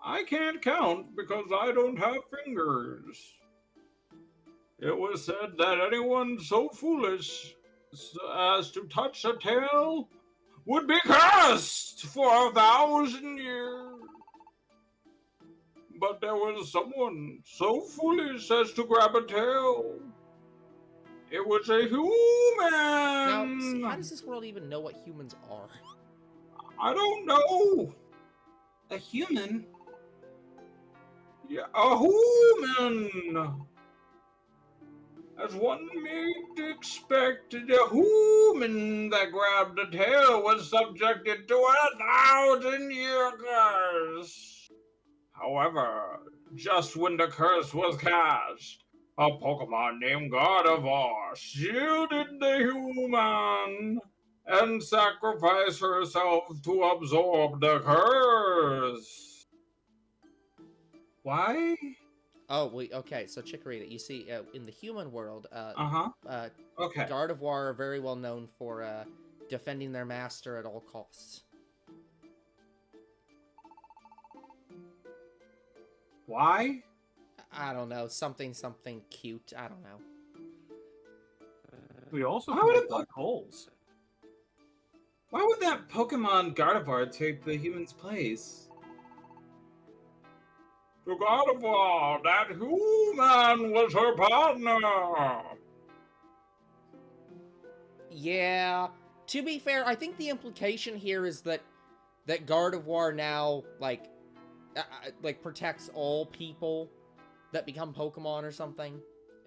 I can't count because I don't have fingers. It was said that anyone so foolish as to touch a tail would be cursed for 1,000 years. But there was someone so foolish as to grab a tail. It was a human. Now, see, how does this world even know what humans are? I don't know. A human? Yeah, a human. As one may expect, the human that grabbed the tail was subjected to 1,000-year curse. However, just when the curse was cast, a Pokemon named Gardevoir shielded the human and sacrificed herself to absorb the curse. Why? Oh, okay, so Chikorita, you see, in the human world, Okay. Gardevoir are very well known for defending their master at all costs. Why? I don't know, something cute, I don't know. We also How would have it- black holes. Why would that Pokemon Gardevoir take the human's place? To Gardevoir, that human was her partner. Yeah, to be fair, I think the implication here is that Gardevoir now, like protects all people that become Pokemon or something.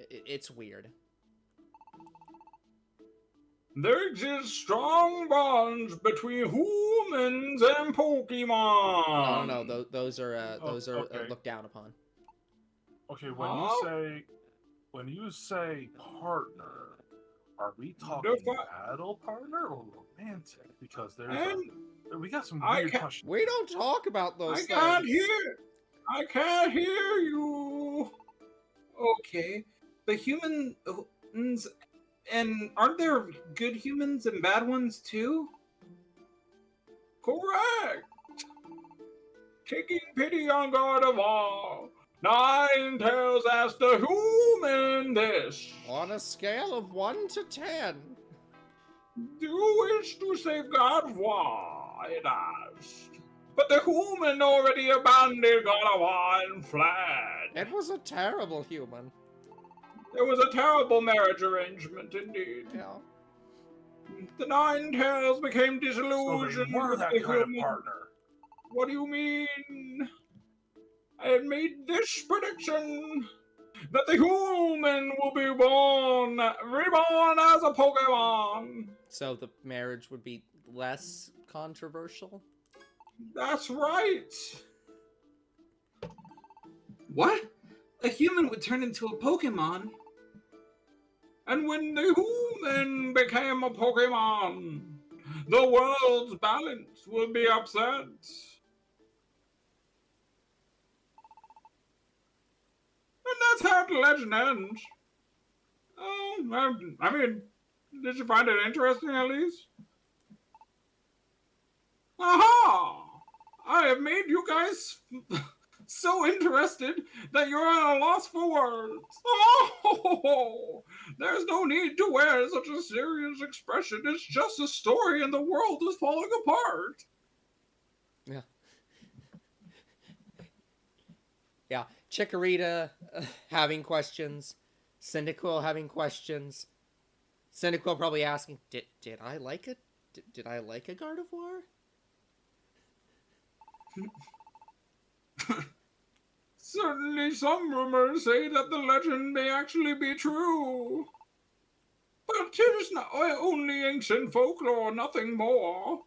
It's weird. There exist strong bonds between humans and Pokemon. No, those are okay. looked down upon. Okay, Huh? when you say partner, are we talking battle partner or romantic? Because we got some I weird can't- questions. We don't talk about those I things. can't hear. I can't hear you. Okay. The humans. And aren't there good humans and bad ones too? Correct. Taking pity on Gardevoir, Ninetales asked the human this. On a scale of 1 to 10. Do you wish to save Gardevoir? It asked. But the human already abandoned Gardevoir and fled. It was a terrible human. It was a terrible marriage arrangement indeed. Yeah. The Ninetales became So disillusioned they were with that the kind of human. partner. What do you mean? I had made this prediction that the human will be reborn as a Pokemon. So the marriage would be less controversial? That's right. What? A human would turn into a Pokemon? And when the human became a Pokemon, the world's balance would be upset. And that's how the legend ends. Oh, I mean, did you find it interesting at least? Aha! I have made you guys so interested that you're at a loss for words. Oh, there's no need to wear such a serious expression. It's just a story and the world is falling apart. Yeah. Yeah. Chikorita having questions. Cyndaquil having questions. Cyndaquil probably asking, did I like a Gardevoir? Certainly some rumors say that the legend may actually be true. But it is not only ancient folklore, nothing more.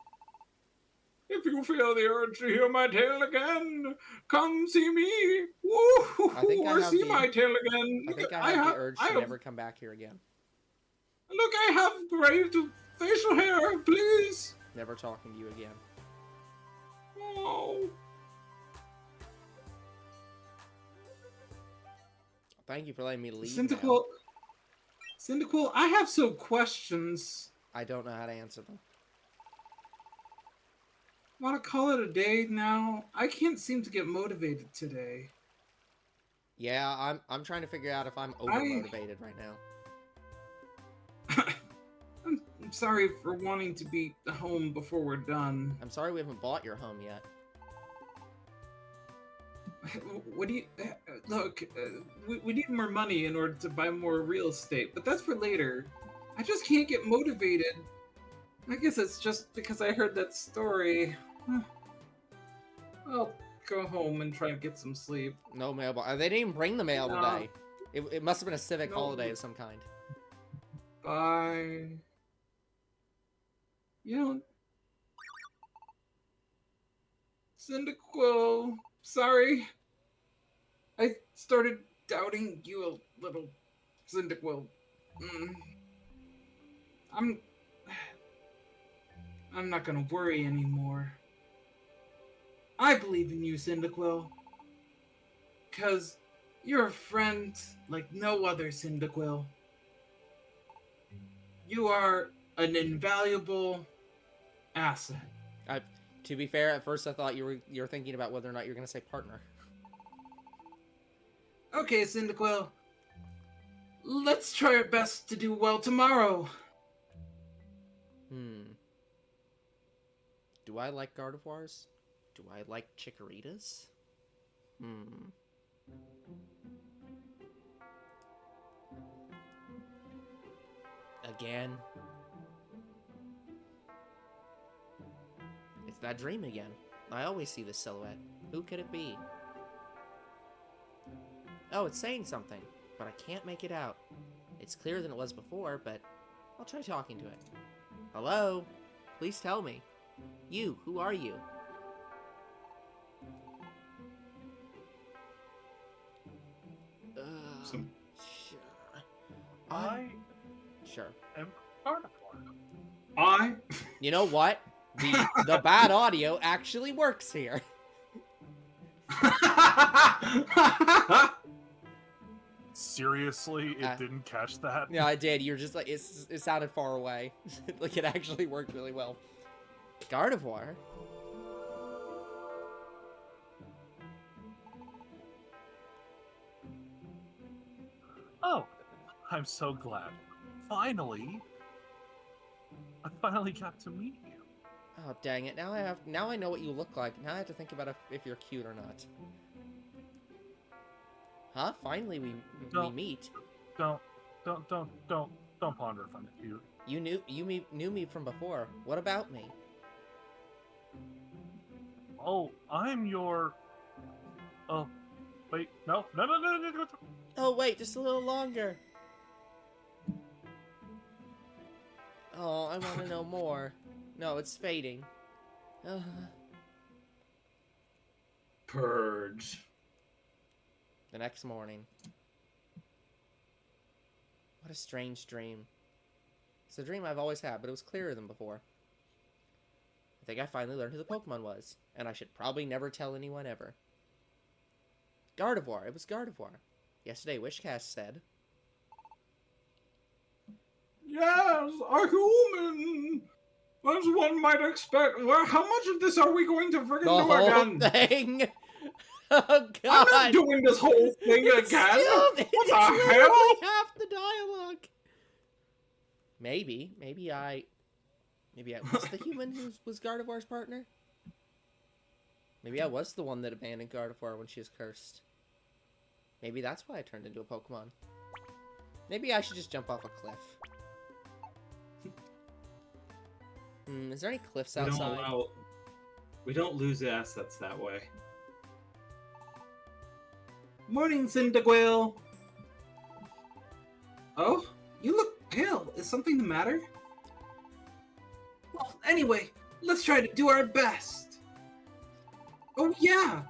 If you feel the urge to hear my tale again, come see me. Woo! I think I Or have see the- my tale again. I Look, think I have the urge I to have, never come back here again. Look, I have great facial hair. Please. Never talking to you again. Oh. Thank you for letting me leave. Cyndaquil, I have some questions. I don't know how to answer them. Want to call it a day now? I can't seem to get motivated today. Yeah, I'm trying to figure out if I'm over motivated right now. I'm sorry for wanting to be home before we're done. I'm sorry we haven't bought your home yet. What do you look? We need more money in order to buy more real estate, but that's for later. I just can't get motivated. I guess it's just because I heard that story. I'll go home and try to get some sleep. No mailbox. They didn't even bring the mail No. today. It must have been a civic No. holiday of some kind. Bye. You know, Cyndaquil, sorry. I started doubting you a little, Cyndaquil. I'm not gonna worry anymore. I believe in you, Cyndaquil. 'Cause you're a friend like no other, Cyndaquil. You are an invaluable asset. To be fair, at first I thought you were thinking about whether or not you're gonna say partner. Okay, Cyndaquil. Let's try our best to do well tomorrow. Do I like Gardevoirs? Do I like Chikoritas? Again. It's that dream again. I always see this silhouette. Who could it be? Oh, it's saying something, but I can't make it out. It's clearer than it was before, but I'll try talking to it. Hello? Please tell me. You, who are you? Some- Sure. I Sure. am Gardevoir. I You know what? The bad audio actually works here. Seriously, it didn't catch that? Yeah, I did. You're just like, it sounded far away. Like, it actually worked really well. Gardevoir? Oh, I'm so glad. Finally! I finally got to meet you. Oh, dang it. Now I know what you look like. Now I have to think about if you're cute or not. Huh? Finally we meet. Don't ponder if I'm cute. You knew me from before. What about me? Oh, I'm your... Oh, wait, no. Oh, wait, just a little longer. Oh, I want to know more. No, it's fading. Purge. The next morning. What a strange dream. It's a dream I've always had, but it was clearer than before. I think I finally learned who the Pokemon was, and I should probably never tell anyone ever. Gardevoir. It was Gardevoir. Yesterday, Wishcast said. Yes, a human! As one might expect. Well, how much of this are we going to friggin' The do whole again? thing! Oh I'm God! not doing this whole thing It's again. still- What it's the literally hell? half the dialogue. Maybe I was the human who was Gardevoir's partner. Maybe I was the one that abandoned Gardevoir when she was cursed. Maybe that's why I turned into a Pokemon. Maybe I should just jump off a cliff. Is there any cliffs outside? We don't lose assets that way. Morning, Cyndaquil! Oh, you look pale. Is something the matter? Well, anyway, let's try to do our best. Oh yeah!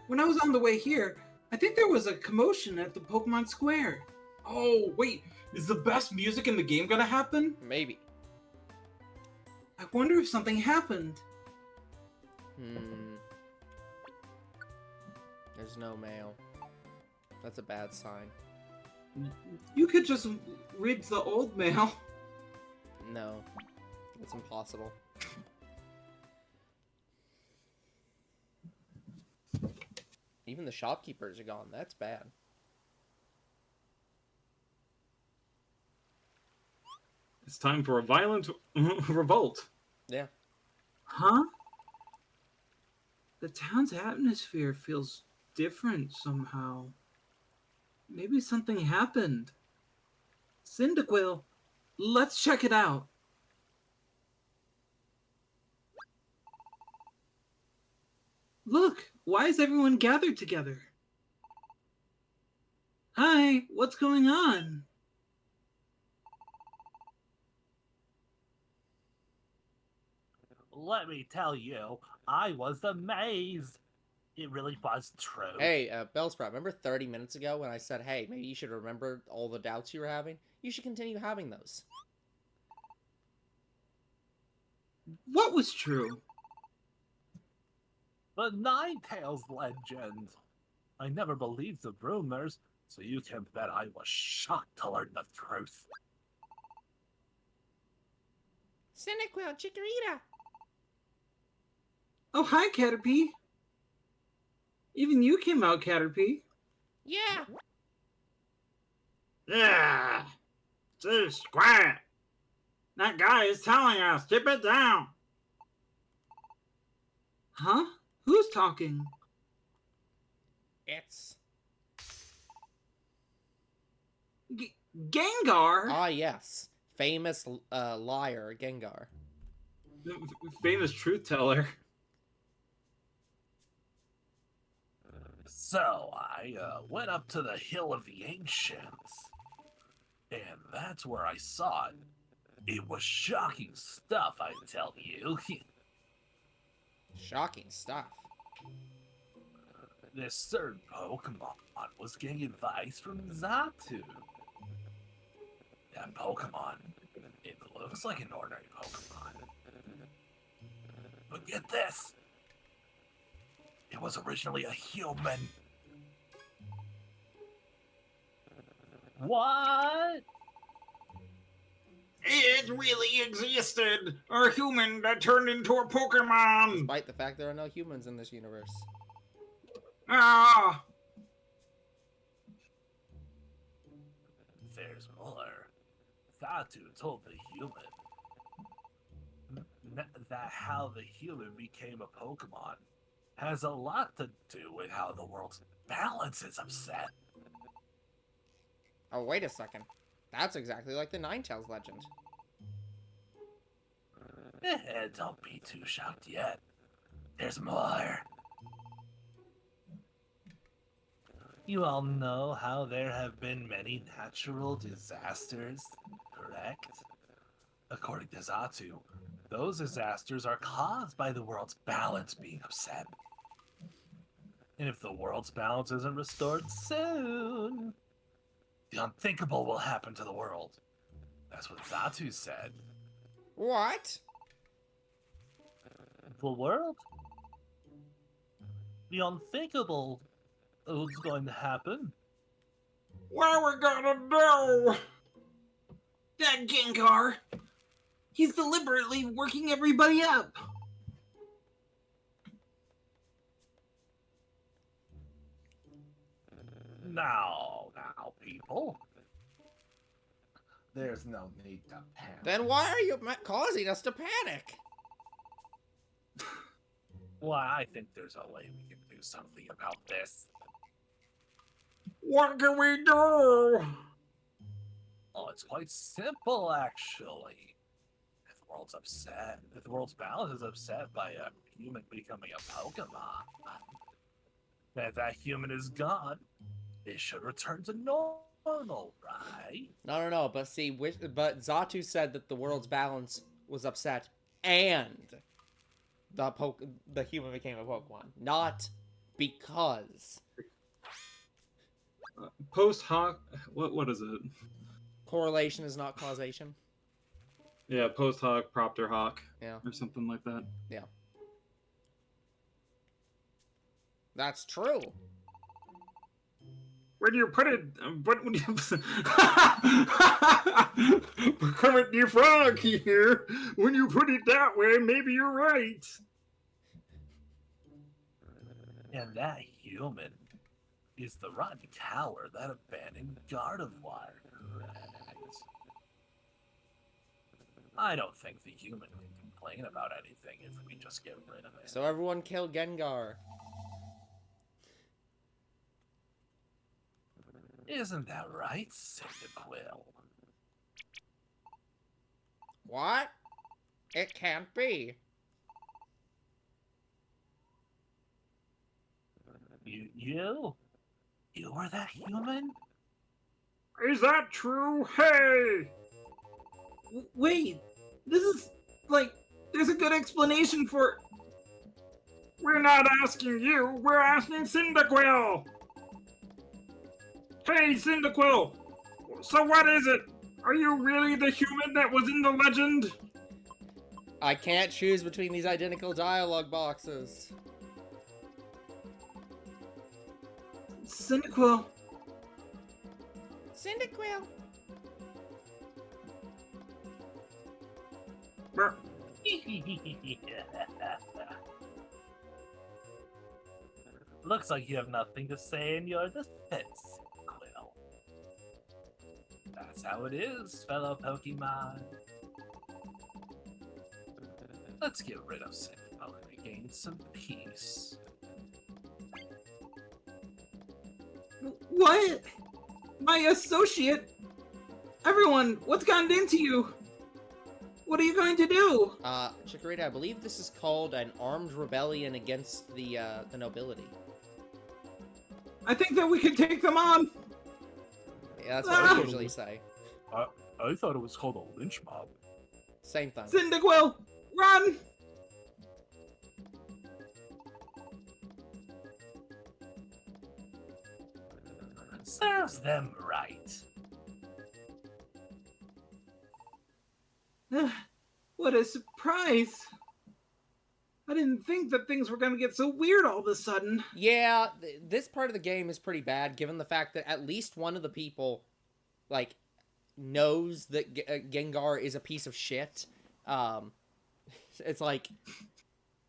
When I was on the way here, I think there was a commotion at the Pokemon Square. Oh, wait, is the best music in the game gonna happen? Maybe. I wonder if something happened. There's no mail. That's a bad sign. You could just read the old mail. No. It's impossible. Even the shopkeepers are gone. That's bad. It's time for a violent revolt. Yeah. Huh? The town's atmosphere feels different somehow. Maybe something happened. Cyndaquil, let's check it out. Look, why is everyone gathered together? Hi, what's going on? Let me tell you, I was amazed. It really was true. Hey, Bellsprout, remember 30 minutes ago when I said, hey, maybe you should remember all the doubts you were having? You should continue having those. What was true? The Ninetales legend. I never believed the rumors, so you can bet I was shocked to learn the truth. Cyndaquil, Chikorita! Oh, hi, Caterpie. Even you came out, Caterpie. Yeah! Yeah. Just quiet. That guy is telling us. Keep it down. Huh? Who's talking? It's... Gengar? Ah, yes. Famous liar, Gengar. Famous truth teller. So I went up to the Hill of the Ancients, and that's where I saw it. It was shocking stuff, I tell you. Shocking stuff. This certain Pokemon was getting advice from Xatu. That Pokemon, it looks like an ordinary Pokemon. But get this! It was originally a human. What? It really existed. A human that turned into a Pokemon. Despite the fact there are no humans in this universe. Ah. There's more. Xatu told the human that how the human became a Pokemon has a lot to do with how the world's balance is upset. Oh, wait a second. That's exactly like the Ninetales legend. Don't be too shocked yet. There's more. You all know how there have been many natural disasters, correct? According to Xatu, those disasters are caused by the world's balance being upset. And if the world's balance isn't restored soon, the unthinkable will happen to the world. That's what Xatu said. What? The world? The unthinkable is going to happen. What are we gonna do? That Gengar! He's deliberately working everybody up! Now, people. There's no need to panic. Then why are you causing us to panic? Well, I think there's a way we can do something about this. What can we do? Oh, it's quite simple, actually. If the world's upset, if the world's balance is upset by a human becoming a Pokemon, then if that human is gone, it should return to normal, right? No. But see, but Zatu said that the world's balance was upset, and the human became a Pokemon, not because. Post hoc. What is it? Correlation is not causation. Yeah, post hoc, propter hoc. Yeah. Or something like that. That's true. When you put it, but when you Kermit the Frog here, when you put it that way, maybe you're right. And that human is the rotten tower, that abandoned Gardevoir, correct? I don't think the human can complain about anything if we just get rid of it. So everyone kill Gengar. Isn't that right, Cyndaquil? What? It can't be. You were that human? Is that true? Hey! Wait, this is like there's a good explanation for. We're not asking you, we're asking Cyndaquil! Hey, Cyndaquil! So what is it? Are you really the human that was in the legend? I can't choose between these identical dialogue boxes. Cyndaquil. Cyndaquil. Mer- Looks like you have nothing to say in your defense, Quill. That's how it is, fellow Pokemon. Let's get rid of Cyndaquil and regain some peace. What? My associate? Everyone, what's gotten into you? What are you going to do? Chikorita, I believe this is called an armed rebellion against the nobility. I think that we can take them on. Yeah, that's what we usually say. I thought it was called a lynch mob. Same thing. Cyndaquil, run! Serves them right. What a surprise. I didn't think that things were going to get so weird all of a sudden. Yeah, this part of the game is pretty bad, given the fact that at least one of the people, like, knows that Gengar is a piece of shit. It's like,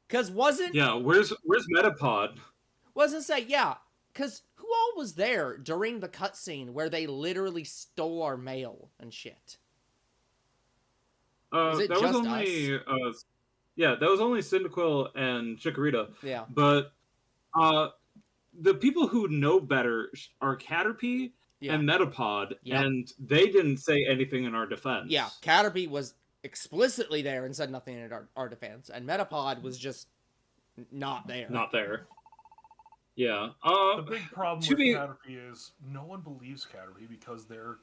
cause wasn't where's Metapod? wasn't say yeah, cause who all was there during the cutscene where they literally stole our mail and shit? Is it that just was only that was only Cyndaquil and Chikorita. Yeah. But the people who know better are Caterpie and Metapod, and they didn't say anything in our defense. Yeah, Caterpie was explicitly there and said nothing in our defense, and Metapod was just not there. Not there. Yeah. The big problem with Caterpie is no one believes Caterpie because they're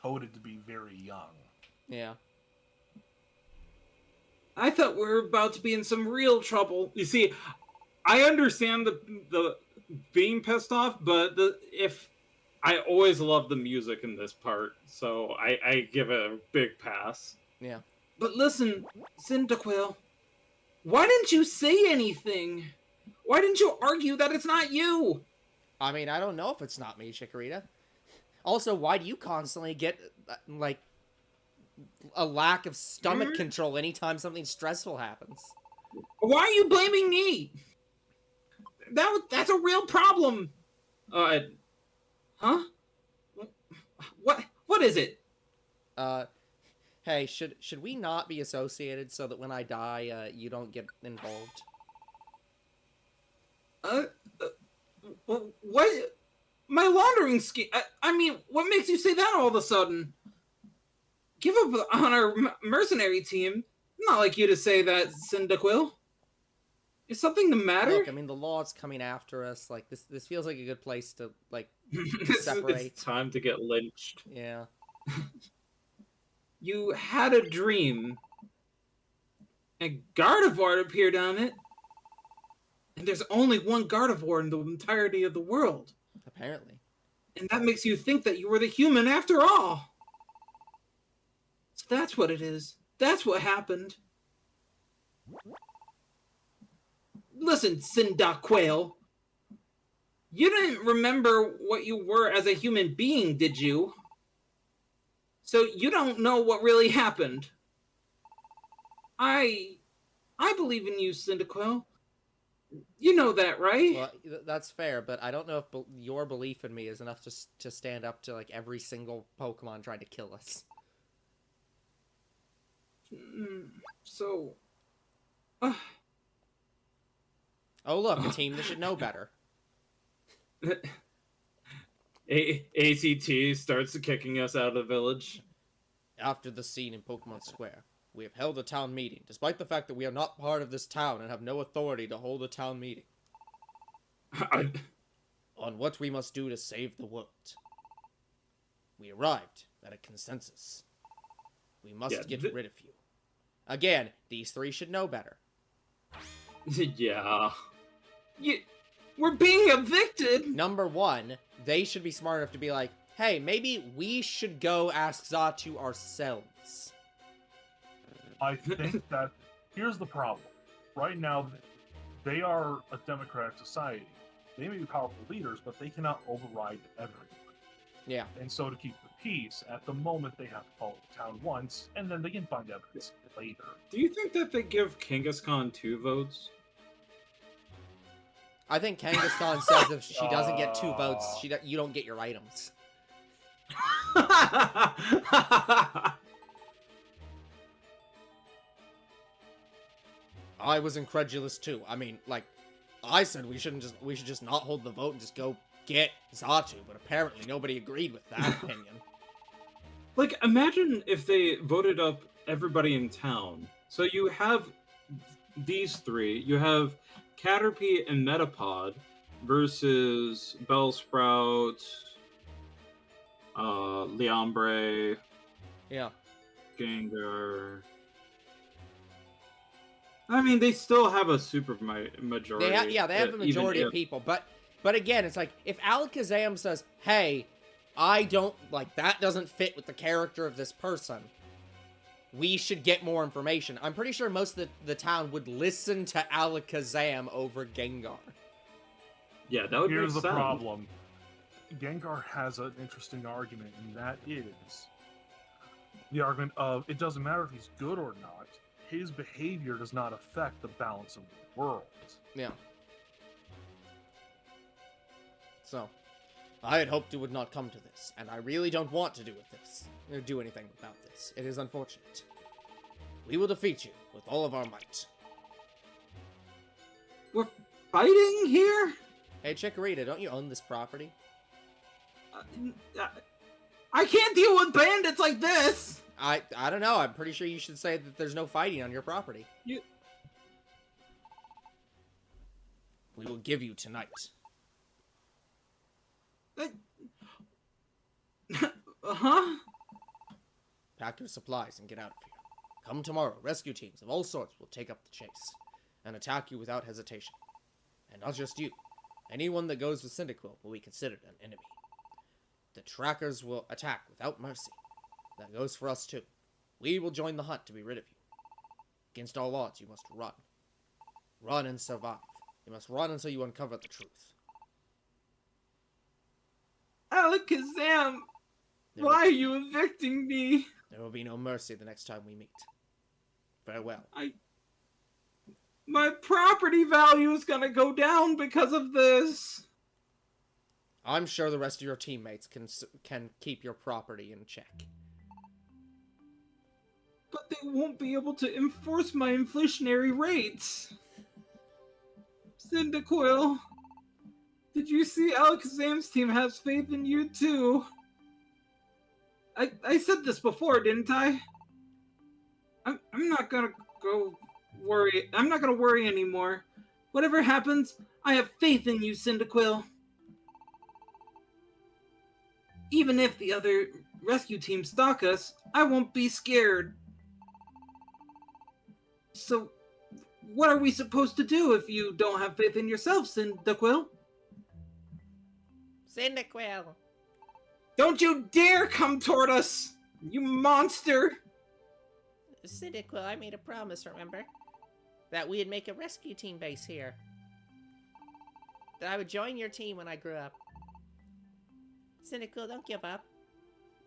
coded to be very young. Yeah. I thought we were about to be in some real trouble. You see, I understand the being pissed off, but I always love the music in this part, so I give it a big pass. Yeah. But listen, Cyndaquil, why didn't you say anything? Why didn't you argue that it's not you? I mean, I don't know if it's not me, Chikorita. Also, why do you constantly get, like, a lack of stomach control anytime something stressful happens? Why are you blaming me? That's a real problem. Huh? What is it? Hey, should we not be associated so that when I die, you don't get involved? Uh, what? My laundering scheme. I mean, what makes you say that all of a sudden? Give up on our mercenary team. Not like you to say that, Cyndaquil. Is something the matter? Look, I mean, the law's coming after us. Like, this feels like a good place to, like, separate. It's time to get lynched. Yeah. You had a dream. And Gardevoir appeared on it. And there's only one Gardevoir in the entirety of the world. Apparently. And that makes you think that you were the human after all. So that's what it is. That's what happened. Listen, Cyndaquil. You didn't remember what you were as a human being, did you? So you don't know what really happened. I believe in you, Cyndaquil. You know that, right? Well, that's fair, but I don't know if your belief in me is enough to stand up to, like, every single Pokemon trying to kill us. So... Oh, look, a team that should know better. ACT starts kicking us out of the village. After the scene in Pokemon Square, we have held a town meeting, despite the fact that we are not part of this town and have no authority to hold a town meeting. On what we must do to save the world. We arrived at a consensus. We must get rid of you. Again, these three should know better. Yeah. We're being evicted! Number one, they should be smart enough to be like, hey, maybe we should go ask Xatu ourselves. I think that here's the problem. Right now, they are a democratic society. They may be powerful leaders, but they cannot override everyone. Yeah. And so to keep the peace, at the moment they have to follow the town once, and then they can find evidence later. Do you think that they give Kangaskhan 2 votes? I think Kangaskhan says if she doesn't get 2 votes, you don't get your items. I was incredulous too. I mean, like, I said we should just not hold the vote and just go get Xatu, but apparently nobody agreed with that opinion. Like, imagine if they voted up everybody in town. So you have these three. You have Caterpie and Metapod versus Bellsprout, Liombre, Yeah. Gengar. I mean, they still have a super majority. They have a majority of people, but again, it's like, if Alakazam says, hey, I don't, like, that doesn't fit with the character of this person, we should get more information. I'm pretty sure most of the town would listen to Alakazam over Gengar. Yeah, that would Here's make the sense. problem. Gengar has an interesting argument, and that is the argument of it doesn't matter if he's good or not. His behavior does not affect the balance of the world. Yeah. So, I had hoped it would not come to this, and I really don't want to do anything about this. It is unfortunate. We will defeat you with all of our might. We're fighting here? Hey, Chikorita, don't you own this property? I can't deal with bandits like this! I don't know. I'm pretty sure you should say that there's no fighting on your property. We will give you tonight. Huh? Pack your supplies and get out of here. Come tomorrow, rescue teams of all sorts will take up the chase and attack you without hesitation. And not just you. Anyone that goes with Cyndaquil will be considered an enemy. The trackers will attack without mercy. That goes for us too. We will join the hunt to be rid of you. Against all odds, you must run. Run and survive. You must run until you uncover the truth. Alakazam! Why are you evicting me? There will be no mercy the next time we meet. Farewell. My property value is gonna go down because of this. I'm sure the rest of your teammates can keep your property in check. But they won't be able to enforce my inflationary rates. Cyndaquil, did you see Alakazam's team has faith in you too? I said this before, didn't I? I'm not gonna go worry. I'm not gonna worry anymore. Whatever happens, I have faith in you, Cyndaquil. Even if the other rescue teams stalk us, I won't be scared. So, what are we supposed to do if you don't have faith in yourself, Cyndaquil? Cyndaquil! Don't you dare come toward us, you monster! Cyndaquil, I made a promise, remember? That we'd make a rescue team base here. That I would join your team when I grew up. Cyndaquil, don't give up.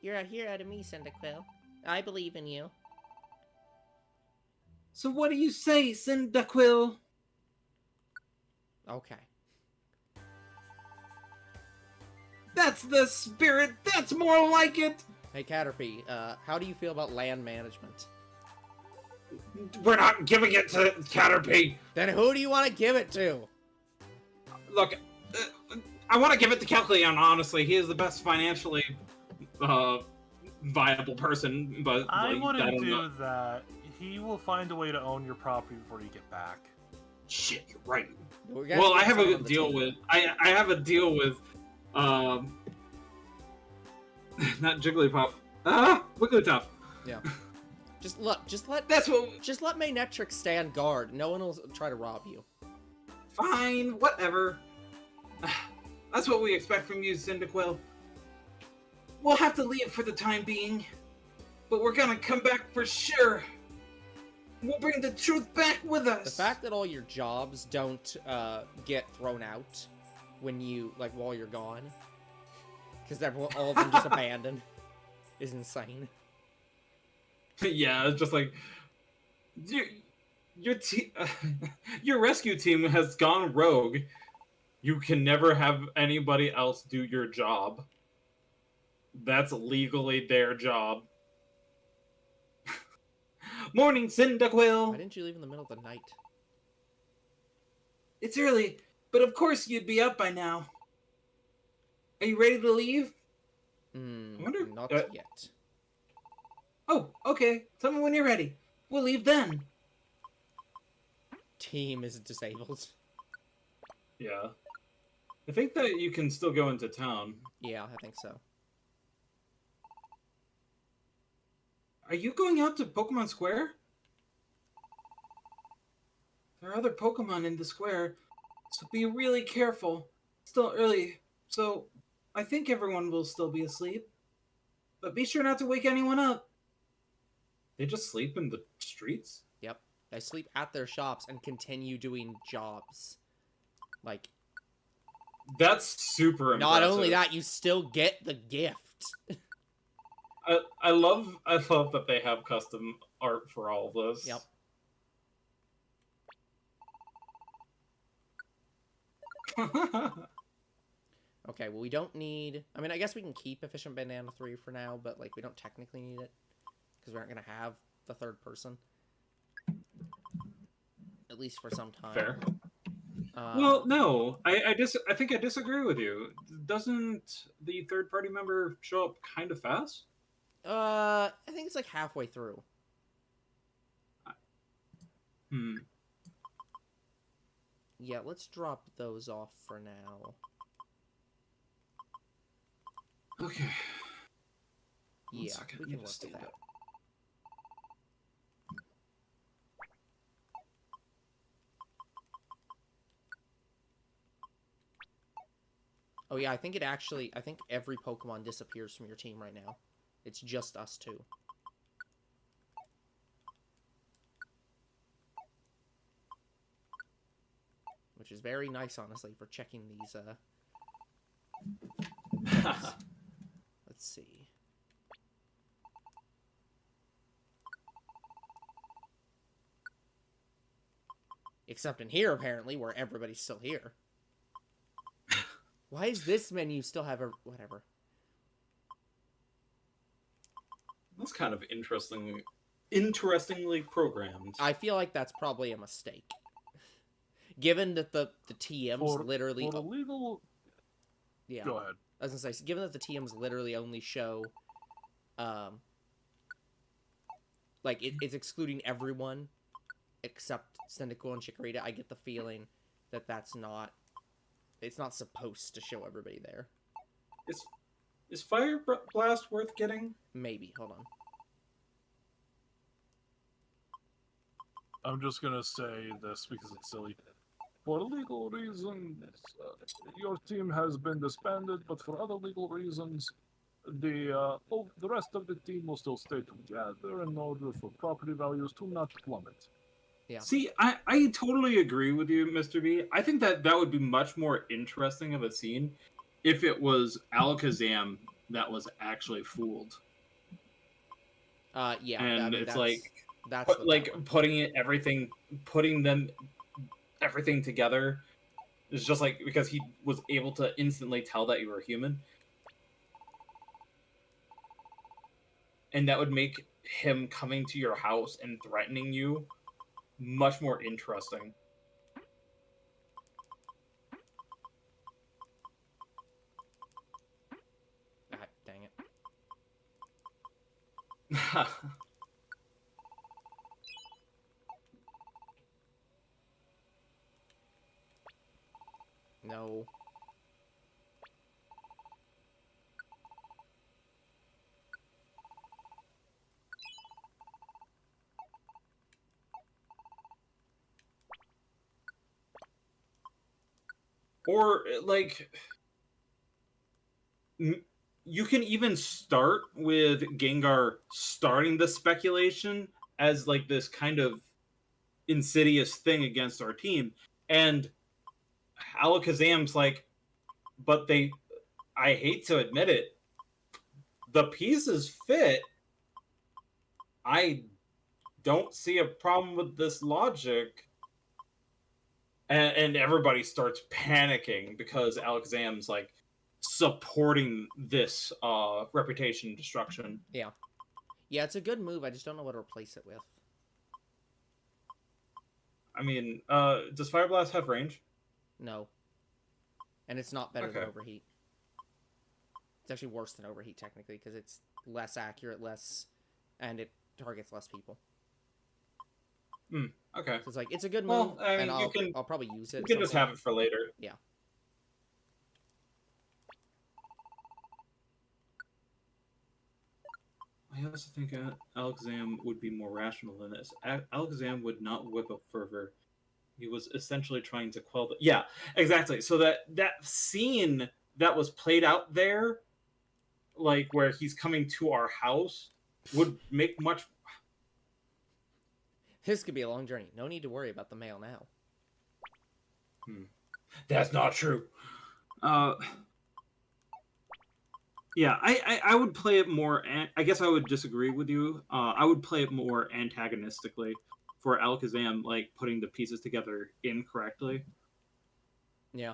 You're a hero to me, Cyndaquil. I believe in you. So what do you say, Cyndaquil? Okay. That's the spirit! That's more like it! Hey, Caterpie, how do you feel about land management? We're not giving it to Caterpie! Then who do you want to give it to? Look, I want to give it to Kecleon, honestly. He is the best financially viable person, but I like, wouldn't don't do know. that. He will find a way to own your property before you get back. Shit, you're right. We gotta Well, get I have someone a on the deal team. with I have a deal with not Jigglypuff. Wigglytuff. Yeah. Just let That's what Maynetrix stand guard. No one will try to rob you. fine, whatever. That's what we expect from you, Cyndaquil. We'll have to leave for the time being, but we're gonna come back for sure. We'll bring the truth back with us. The fact that all your jobs don't get thrown out when you while you're gone, because all of them just abandoned, is insane. Yeah, it's just like your rescue team has gone rogue. You can never have anybody else do your job. That's legally their job. Morning, Why Cyndaquil. didn't you leave in the middle of the night? It's early, but of course you'd be up by now. Are you ready to leave? I wonder- Not yet. Oh, okay. Tell me when you're ready. We'll leave then. Team is disabled. Yeah. I think that you can still go into town. Yeah, I think so. Are you going out to Pokemon Square? There are other Pokemon in the square, so be really careful. It's still early, so I think everyone will still be asleep. But be sure not to wake anyone up. They just sleep in the streets? Yep. They sleep at their shops and continue doing jobs. Like, That's super impressive. not only that, you still get the gift. I love that they have custom art for all of this. Yep. Okay, well, we don't need... I mean, I guess we can keep Efficient Banana 3 for now, but, we don't technically need it. Because we aren't going to have the third person. At least for some time. Fair. Well, no. I think I disagree with you. Doesn't the third party member show up kind of fast? I think it's, halfway through. Yeah, let's drop those off for now. Okay. One Yeah, second, we I need can to work stand with that. up. Oh yeah, I think every Pokemon disappears from your team right now. It's just us two. Which is very nice, honestly, for checking these, Let's see. Except in here, apparently, where everybody's still here. Why is this menu still have a whatever? That's kind of interestingly programmed. I feel like that's probably a mistake. Given that the TMs For literally the legal. yeah. Go ahead. I was gonna say, given that the TMs literally only show like it's excluding everyone except Cyndaquil and Chikorita, I get the feeling that it's not supposed to show everybody there. Is Fire Blast worth getting? Maybe. Hold on. I'm just gonna say this because it's silly. For legal reasons, your team has been disbanded, but for other legal reasons, the rest of the team will still stay together in order for property values to not plummet. Yeah. See, I totally agree with you, Mr. B. I think that would be much more interesting of a scene if it was Alakazam that was actually fooled. Yeah. And I mean, it's like that's the like power. putting them everything together. It's just like because he was able to instantly tell that you were human. And that would make him coming to your house and threatening you much more interesting. Ah, dang it. No. Or like you can even start with Gengar starting the speculation as like this kind of insidious thing against our team, and Alakazam's like, but I hate to admit it, the pieces fit. I don't see a problem with this logic. And everybody starts panicking because Alakazam's like supporting this reputation destruction. Yeah. Yeah, it's a good move. I just don't know what to replace it with. I mean, does Fire Blast have range? No. And it's not better than Okay. Overheat. It's actually worse than Overheat, technically, because it's less accurate, and it targets less people. Okay. So it's like, it's a good move, Well, I mean, and I'll probably use it. You at can some just point. have it for later. Yeah. I also think Alakazam would be more rational than this. Alakazam would not whip up fervor. He was essentially trying to quell the... Yeah, exactly. So that scene that was played out there, like where he's coming to our house, would make much... This could be a long journey. No need to worry about the mail now. That's not true. Yeah, I would play it more... I guess I would disagree with you. I would play it more antagonistically for Alakazam, like, putting the pieces together incorrectly. Yeah.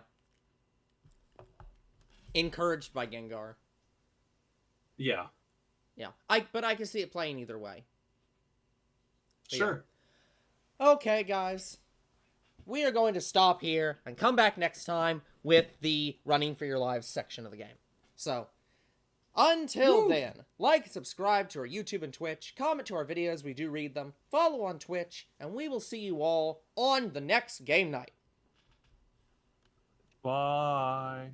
Encouraged by Gengar. Yeah. Yeah. But I can see it playing either way. But Sure. yeah. Okay, guys. We are going to stop here and come back next time with the Running for Your Lives section of the game. So, until then, like and subscribe to our YouTube and Twitch, comment to our videos, we do read them, follow on Twitch, and we will see you all on the next game night. Bye.